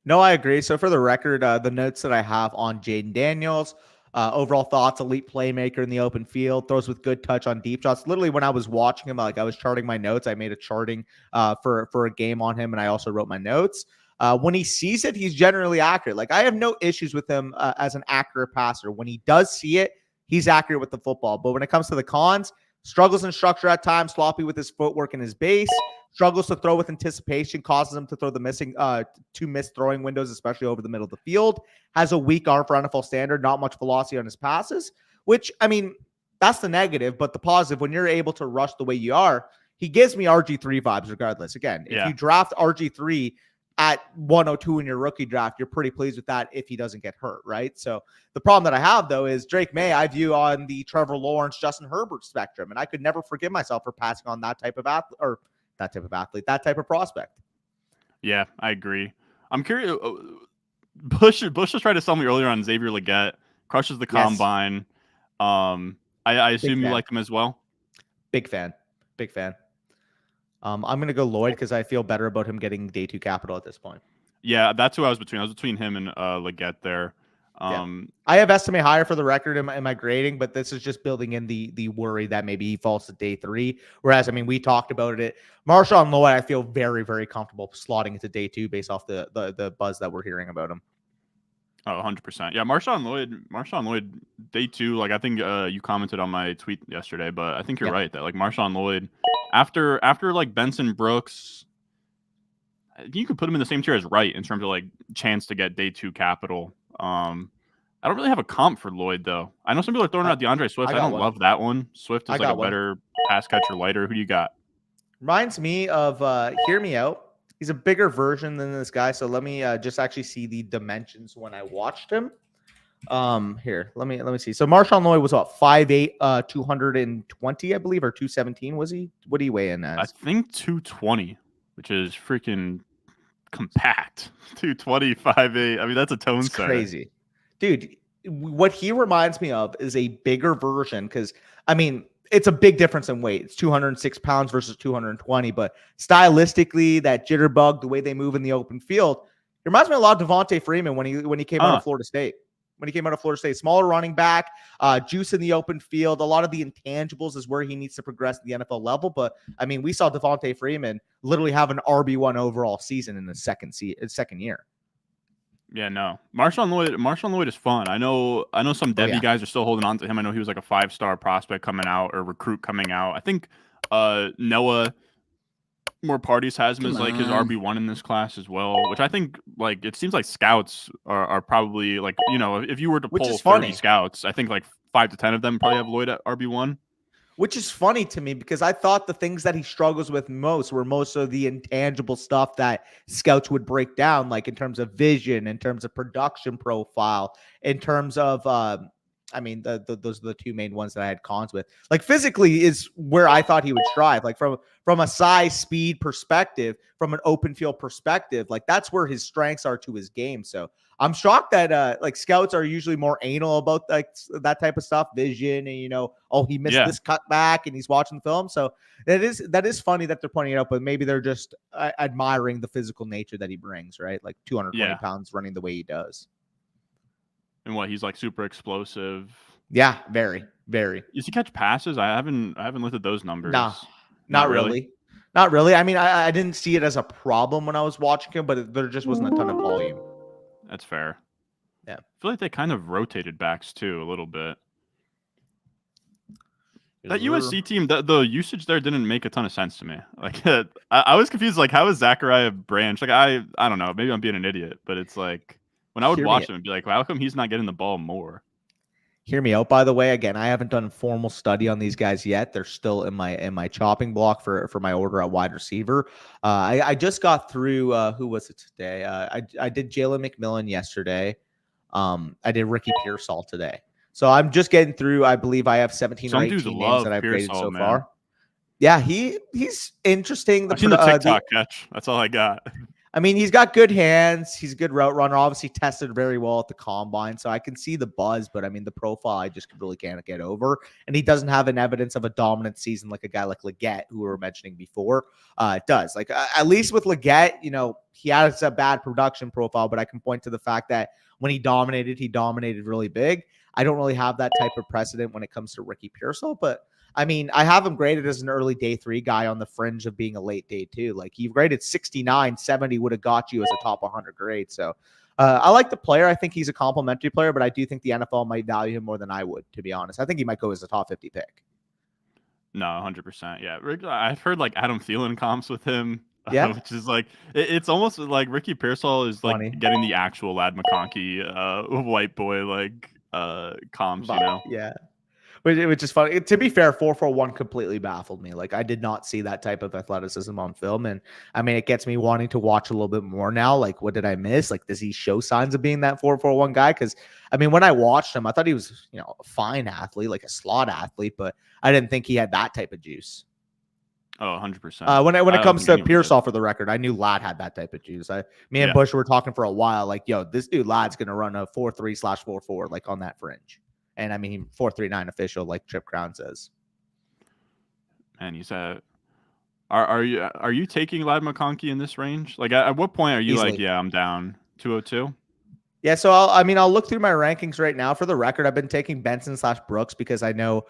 No, I agree. So for the record, the notes that I have on Jaden Daniels, overall thoughts, elite playmaker in the open field, throws with good touch on deep shots. Literally, when I was watching him, like I was charting my notes. I made a charting for a game on him, and I also wrote my notes. When he sees it, he's generally accurate. Like I have no issues with him as an accurate passer. When he does see it, he's accurate with the football. But when it comes to the cons, struggles in structure at times, sloppy with his footwork and his base. Struggles to throw with anticipation, causes him to throw the 2 missed throwing windows, especially over the middle of the field. Has a weak arm for NFL standard, not much velocity on his passes, which, I mean, that's the negative. But the positive, when you're able to rush the way you are, he gives me RG3 vibes regardless. Again, if you draft RG3 at 102 in your rookie draft, you're pretty pleased with that if he doesn't get hurt, right? So the problem that I have, though, is Drake Maye I view on the Trevor Lawrence, Justin Herbert spectrum, and I could never forgive myself for passing on that type of that type of prospect. Yeah, I agree. I'm curious. Bush was trying to sell me earlier on Xavier Legette, crushes the combine. I assume you fan. like him as well. Big fan. Big fan. I'm gonna go Lloyd because I feel better about him getting day 2 capital at this point. Yeah, that's who I was between. I was between him and Leggett there. Yeah. I have Estime higher for the record in my grading, but this is just building in the worry that maybe he falls to day 3. Whereas, I mean, we talked about it. Marshawn Lloyd, I feel very, very comfortable slotting into day 2 based off the buzz that we're hearing about him. Oh, 100%. Yeah, Marshawn Lloyd, day 2. Like, I think you commented on my tweet yesterday, but I think you're right that like Marshawn Lloyd, after like Benson Brooks, you could put him in the same tier as Wright in terms of like chance to get day 2 capital. I don't really have a comp for Lloyd though. I know some people are throwing out DeAndre Swift. I don't love that one. Swift is like a better pass catcher, lighter. Who do you got? Reminds me of Hear Me Out. He's a bigger version than this guy. So let me just actually see the dimensions when I watched him. Here, let me see. So Marshawn Lloyd was what, 5'8", 220, I believe, or 217 was he? What do you weigh in as? I think 220, which is freaking compact. 220, 5'8". I mean, that's a tone setter. Crazy. Dude, what he reminds me of is a bigger version because, I mean, it's a big difference in weight. It's 206 pounds versus 220, but stylistically, that jitterbug, the way they move in the open field, it reminds me a lot of Devontae Freeman when he came out of Florida State. Smaller running back, juice in the open field. A lot of the intangibles is where he needs to progress to the NFL level. But I mean, we saw Devontae Freeman literally have an RB1 overall season in the second year. Yeah, no. Marshawn Lloyd is fun. I know some Debbie guys are still holding on to him. I know he was like a 5-star prospect coming out or recruit coming out. I think Noah More Parties has him as like his RB1 in this class as well, which I think like it seems like scouts are probably like, you know, if you were to poll 30 scouts, I think like 5 to 10 of them probably have Lloyd at RB1. Which is funny to me because I thought the things that he struggles with most were most of the intangible stuff that scouts would break down, like in terms of vision, in terms of production profile, in terms of, I mean, those are the 2 main ones that I had cons with. Like physically is where I thought he would strive. Like from a size, speed perspective, from an open field perspective, like that's where his strengths are to his game. So I'm shocked that like scouts are usually more anal about like that type of stuff, vision, and you know, oh, he missed this cutback and he's watching the film. So that is funny that they're pointing it out, but maybe they're just admiring the physical nature that he brings, right? Like 220 pounds running the way he does. And what, he's like super explosive. Yeah, very, very. Does he catch passes? I haven't looked at those numbers. No, not really. Not really. I mean, I didn't see it as a problem when I was watching him, but there just wasn't a ton of volume. That's fair. Yeah. I feel like they kind of rotated backs too a little bit. That USC team, the usage there didn't make a ton of sense to me. Like I was confused. Like, how is Zachariah Branch? Like I don't know. Maybe I'm being an idiot, but it's like when I would watch him and be like, well, how come he's not getting the ball more? Hear me out, by the way. Again, I haven't done formal study on these guys yet. They're still in my chopping block for my order at wide receiver. I just got through who was it today? I did Jalen McMillan yesterday. I did Ricky Pearsall today. So I'm just getting through. I believe I have 17 or 18 names that I've graded so far. Yeah, he's interesting. I've seen the TikTok catch. That's all I got. I mean, he's got good hands. He's a good route runner. Obviously tested very well at the combine. So I can see the buzz, but I mean, the profile I just really can't get over. And he doesn't have an evidence of a dominant season like a guy like Leggett, who we were mentioning before, does. Like, at least with Leggett, you know, he has a bad production profile, but I can point to the fact that when he dominated really big. I don't really have that type of precedent when it comes to Ricky Pearsall, but I mean, I have him graded as an early day 3 guy on the fringe of being a late day 2. Like, he graded 69, 70 would have got you as a top 100 grade. So I like the player. I think he's a complimentary player, but I do think the NFL might value him more than I would, to be honest. I think he might go as a top 50 pick. No, 100%. Yeah. I've heard like Adam Thielen comps with him. Yeah. Which is like, it's almost like Ricky Pearsall is like funny. Getting the actual Lad McConkey white boy like comps, you know? Yeah. Which is funny. To be fair, 4.41 completely baffled me. Like, I did not see that type of athleticism on film. And I mean, it gets me wanting to watch a little bit more now. Like, what did I miss? Like, does he show signs of being that 4.41 guy? Because I mean, when I watched him, I thought he was, you know, a fine athlete, like a slot athlete, but I didn't think he had that type of juice. Oh, 100%. When it comes to Pearsall, for the record, I knew Ladd had that type of juice. Me and Bush were talking for a while, like, yo, this dude Ladd's gonna run a 4.3/4.4, like on that fringe. And I mean, 4.39 official, like Trip Crown says. And he's are you taking Ladd McConkey in this range? Like, at what point are you Easily. like, yeah, I'm down 202? Yeah, so I'll look through my rankings right now. For the record, I've been taking Benson/Brooks because I know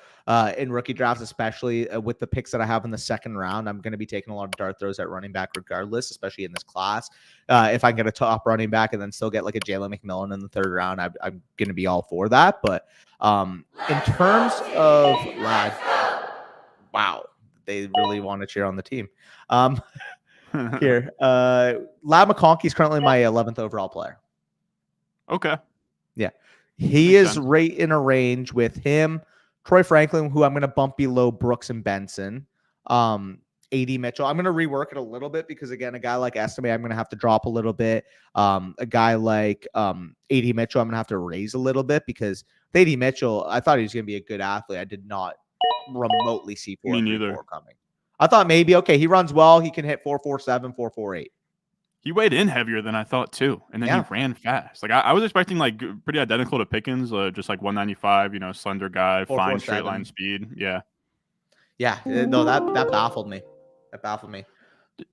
in rookie drafts, especially with the picks that I have in the second round, I'm going to be taking a lot of dart throws at running back regardless, especially in this class. If I can get a top running back and then still get like a Jalen McMillan in the third round, I'm going to be all for that. But in terms of Ladd, wow, they really want to cheer on the team. Here, Ladd McConkey is currently my 11th overall player. Okay. Yeah. He Makes is sense. right in a range with him, Troy Franklin, who I'm going to bump below Brooks and Benson. AD Mitchell. I'm going to rework it a little bit because, again, a guy like Estime, I'm going to have to drop a little bit. A guy like AD Mitchell, I'm going to have to raise a little bit because with AD Mitchell, I thought he was going to be a good athlete. I did not remotely see 4.34 coming. I thought maybe, okay, he runs well. He can hit 4.47, 4.48. He weighed in heavier than I thought too, and then he ran fast. Like I was expecting like pretty identical to Pickens, just like 195. Slender guy, fine straight line speed. Yeah. No, that baffled me.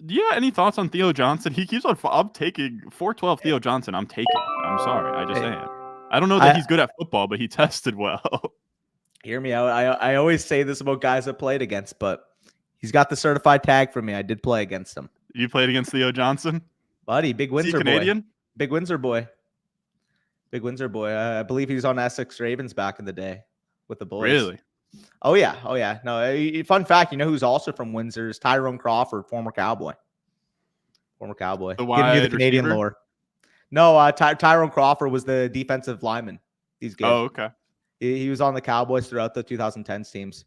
Do you have any thoughts on Theo Johnson? He keeps on. I'm taking 412 Theo Johnson. I'm taking. I'm sorry, I just am. I don't know that he's good at football, but he tested well. Hear me out. I always say this about guys that played against, but he's got the certified tag for me. I did play against him. You played against Theo Johnson? Buddy, big Windsor Canadian? boy. Big Windsor boy. I believe he was on Essex Ravens back in the day with the boys. Really? Oh, yeah. No, fun fact, you know who's also from Windsor is Tyrone Crawford, former Cowboy. The Giving you the Canadian lore. No, Tyrone Crawford was the defensive lineman. He's good. Oh, okay. He was on the Cowboys throughout the 2010s teams.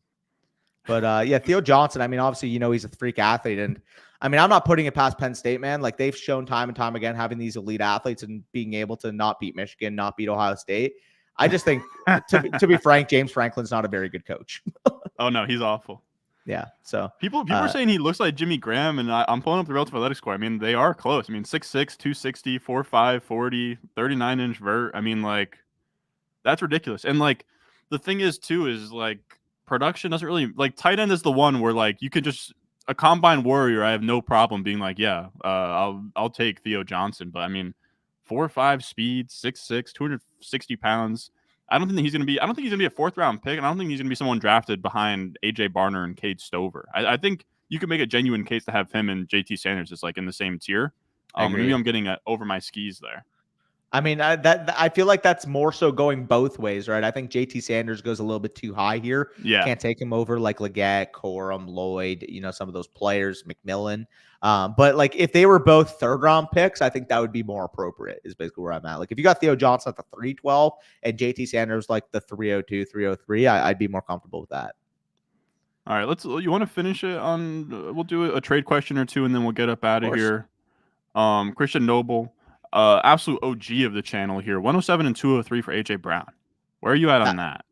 But yeah, Theo Johnson, I mean, obviously, he's a freak athlete. And I mean, I'm not putting it past Penn State, man. Like, they've shown time and time again having these elite athletes and being able to not beat Michigan, not beat Ohio State. I just think, to be frank, James Franklin's not a very good coach. Oh, no, he's awful. Yeah. So people are saying he looks like Jimmy Graham, and I'm pulling up the relative athletic score. I mean, they are close. I mean, 6'6", 260, 4'5", 40, 39-inch vert. I mean, like, that's ridiculous. And like, the thing is too is like, production doesn't really like tight end is the one where like you could just a combine warrior. I have no problem being like, yeah, I'll take Theo Johnson. But I mean, 4.5 speed, 6'6", 260 pounds. I don't think he's gonna be a fourth round pick, and I don't think he's gonna be someone drafted behind AJ Barner and Cade Stover. I think you could make a genuine case to have him and JT Sanders just like in the same tier. Maybe I'm getting over my skis there. I mean, I feel like that's more so going both ways, right? I think JT Sanders goes a little bit too high here. Yeah. Can't take him over like Leggett, Corum, Lloyd, some of those players, McMillan. But like if they were both third round picks, I think that would be more appropriate is basically where I'm at. Like if you got Theo Johnson at the 312 and JT Sanders like the 302, 303, I'd be more comfortable with that. All right, you want to finish it on, we'll do a trade question or two and then we'll get up out of here. Christian Noble. Absolute OG of the channel here. 107 and 203 for AJ Brown. Where are you at on that?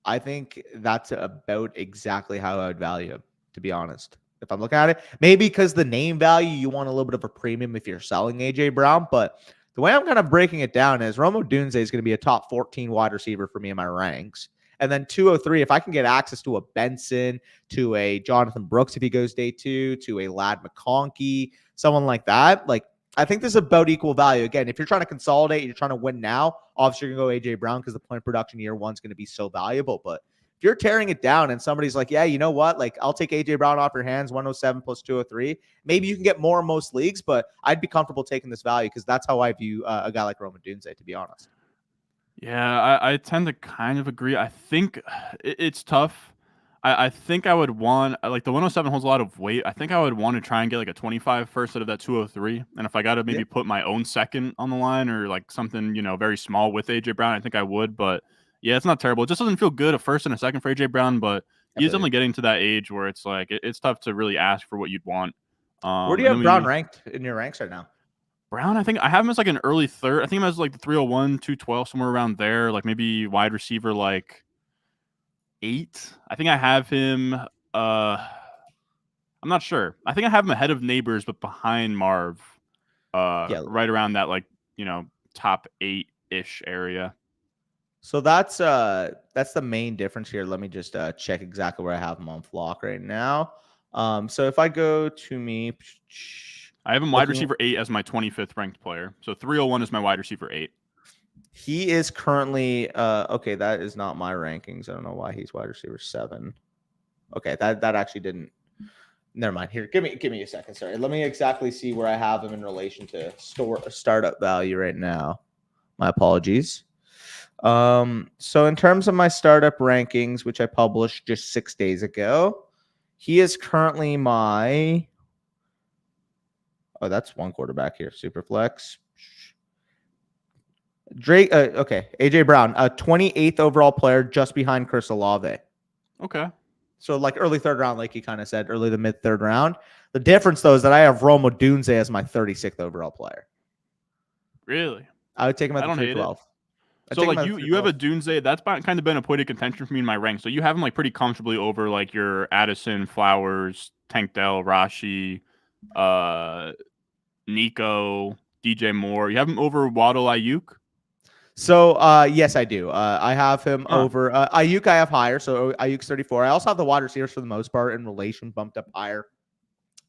I think that's about exactly how I would value him, to be honest. If I'm looking at it, maybe because the name value, you want a little bit of a premium if you're selling AJ Brown. But the way I'm kind of breaking it down is Rome Odunze is going to be a top 14 wide receiver for me in my ranks. And then 203, if I can get access to a Benson, to a Jonathan Brooks if he goes day 2, to a Ladd McConkey, someone like that, like I think this is about equal value. Again, if you're trying to consolidate, you're trying to win now, obviously you're going to go AJ Brown because the point production year 1 is going to be so valuable. But if you're tearing it down and somebody's like, yeah, you know what? Like, I'll take AJ Brown off your hands, 107 plus 203. Maybe you can get more in most leagues, but I'd be comfortable taking this value because that's how I view a guy like Rome Odunze, to be honest. Yeah, I tend to kind of agree. I think it's tough. I think I would want, like the 107 holds a lot of weight. I think I would want to try and get like a 25 first out of that 203. And if I got to maybe put my own second on the line or like something, very small with AJ Brown, I think I would. But yeah, it's not terrible. It just doesn't feel good a first and a second for AJ Brown. But he's only getting to that age where it's like, it's tough to really ask for what you'd want. Where do you have Brown ranked in your ranks right now? Brown, I think I have him as like an early third. I think him as like the 301, 212, somewhere around there. Like maybe wide receiver, like 8. I think I have him. I'm not sure. I think I have him ahead of Neighbors, but behind Marv. Right around that, like, top 8-ish area. So that's that's the main difference here. Let me just check exactly where I have him on Flock right now. So if I go to me, I have him wide receiver 8 as my 25th ranked player. So 301 is my wide receiver 8. He is currently okay. That is not my rankings. I don't know why he's wide receiver 7. Okay, that actually didn't. Never mind. Here, give me a second. Sorry, let me exactly see where I have him in relation to startup value right now. My apologies. So in terms of my startup rankings, which I published just 6 days ago, he is currently my. Oh, that's one quarterback here. Superflex. Drake. Okay, AJ Brown, 28th overall player, just behind Chris Olave. Okay. So like early 3rd round, like you kind of said, early to mid 3rd round. The difference though is that I have Rome Odunze as my 36th overall player. Really? I would take him at I don't the hate 312. it. So like you have a Dunze, that's kind of been a point of contention for me in my rank. So you have him like pretty comfortably over like your Addison, Flowers, Tank Dell, Rashi, Nico, DJ Moore. You have him over Waddle, Ayuk? So yes, I do. I have him over Ayuk. I have higher, so Ayuk's 34. I also have the wide receivers for the most part in relation bumped up higher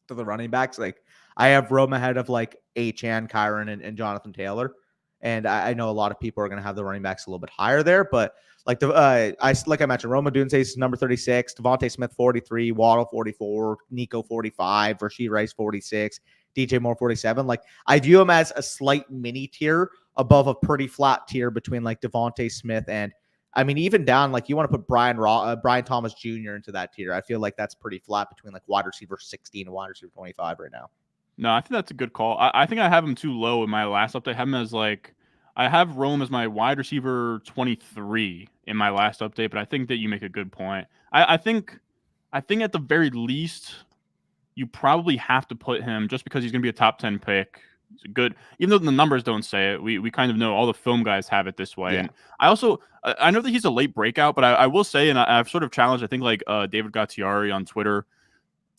to the running backs. Like I have Rome ahead of like Achane, Kyron, and Jonathan Taylor. And I know a lot of people are going to have the running backs a little bit higher there, but like like I mentioned, Rome Odunze is number 36, Devontae Smith 43, Waddle 44, Nico 45, Rashee Rice 46, DJ Moore 47. Like I view him as a slight mini tier above a pretty flat tier between like Devontae Smith and, I mean, even down, like you want to put Brian Thomas Jr. into that tier. I feel like that's pretty flat between like wide receiver 16 and wide receiver 25 right now. No, I think that's a good call. I think I have him too low in my last update. I have him as like, I have Rome as my wide receiver 23 in my last update, but I think that you make a good point. I think at the very least, you probably have to put him just because he's going to be a top 10 pick. He's a good, even though the numbers don't say it, we kind of know all the film guys have it this way. Yeah. And I know that he's a late breakout, but I will say, and I've sort of challenged, I think like David Gattiari on Twitter,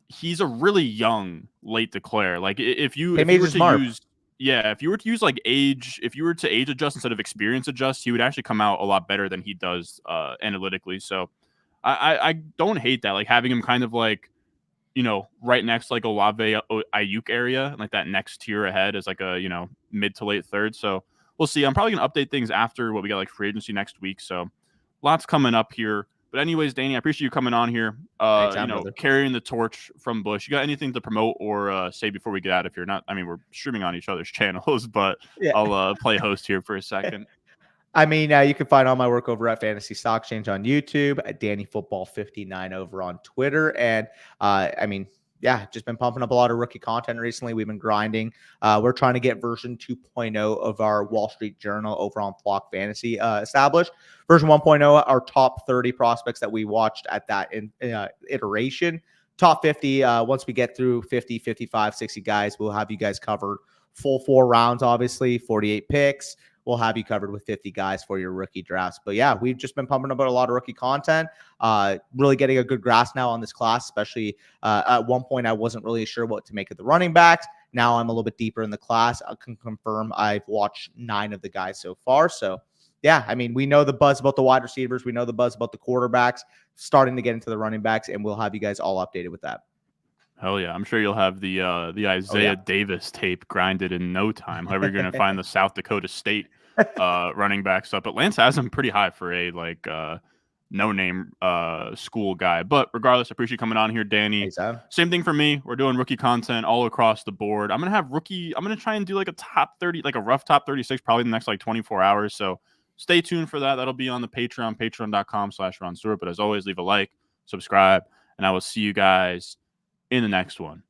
he's a really young late declare. Like if you were to use like age, if you were to age adjust instead of experience adjust, he would actually come out a lot better than he does analytically. So I don't hate that, like having him kind of like, you know, right next to like Olave Ayuk area, like that next tier ahead is like a, you know, mid to late 3rd. So we'll see. I'm probably gonna update things after what we got like free agency next week. So lots coming up here. But anyways, Danny, I appreciate you coming on here. Brother. Carrying the torch from Bush. You got anything to promote or say before we get out? If you're not, I mean, we're streaming on each other's channels, but yeah. I'll play host here for a second. I mean, you can find all my work over at Fantasy Stock Exchange on YouTube, at Danny Football 59 over on Twitter, and I mean, yeah, just been pumping up a lot of rookie content recently. We've been grinding. We're trying to get version 2.0 of our Wall Street Journal over on Flock Fantasy established. Version 1.0, our top 30 prospects that we watched at that iteration. Top 50, once we get through 50, 55, 60 guys, we'll have you guys covered. Full 4 rounds, obviously, 48 picks. We'll have you covered with 50 guys for your rookie drafts. But yeah, we've just been pumping about a lot of rookie content, really getting a good grasp now on this class, especially at one point, I wasn't really sure what to make of the running backs. Now I'm a little bit deeper in the class. I can confirm I've watched 9 of the guys so far. So yeah, I mean, we know the buzz about the wide receivers. We know the buzz about the quarterbacks, starting to get into the running backs, and we'll have you guys all updated with that. Hell yeah. I'm sure you'll have the Isaiah Davis tape grinded in no time. However, you're going to find the South Dakota State running backs up. But Lance has him pretty high for a no-name school guy. But regardless, I appreciate you coming on here, Danny. Same thing for me. We're doing rookie content all across the board. I'm going to try and do like a top 30, like a rough top 36 probably in the next like 24 hours. So stay tuned for that. That'll be on the Patreon, patreon.com/Ron Stewart. But as always, leave a like, subscribe, and I will see you guys in the next one.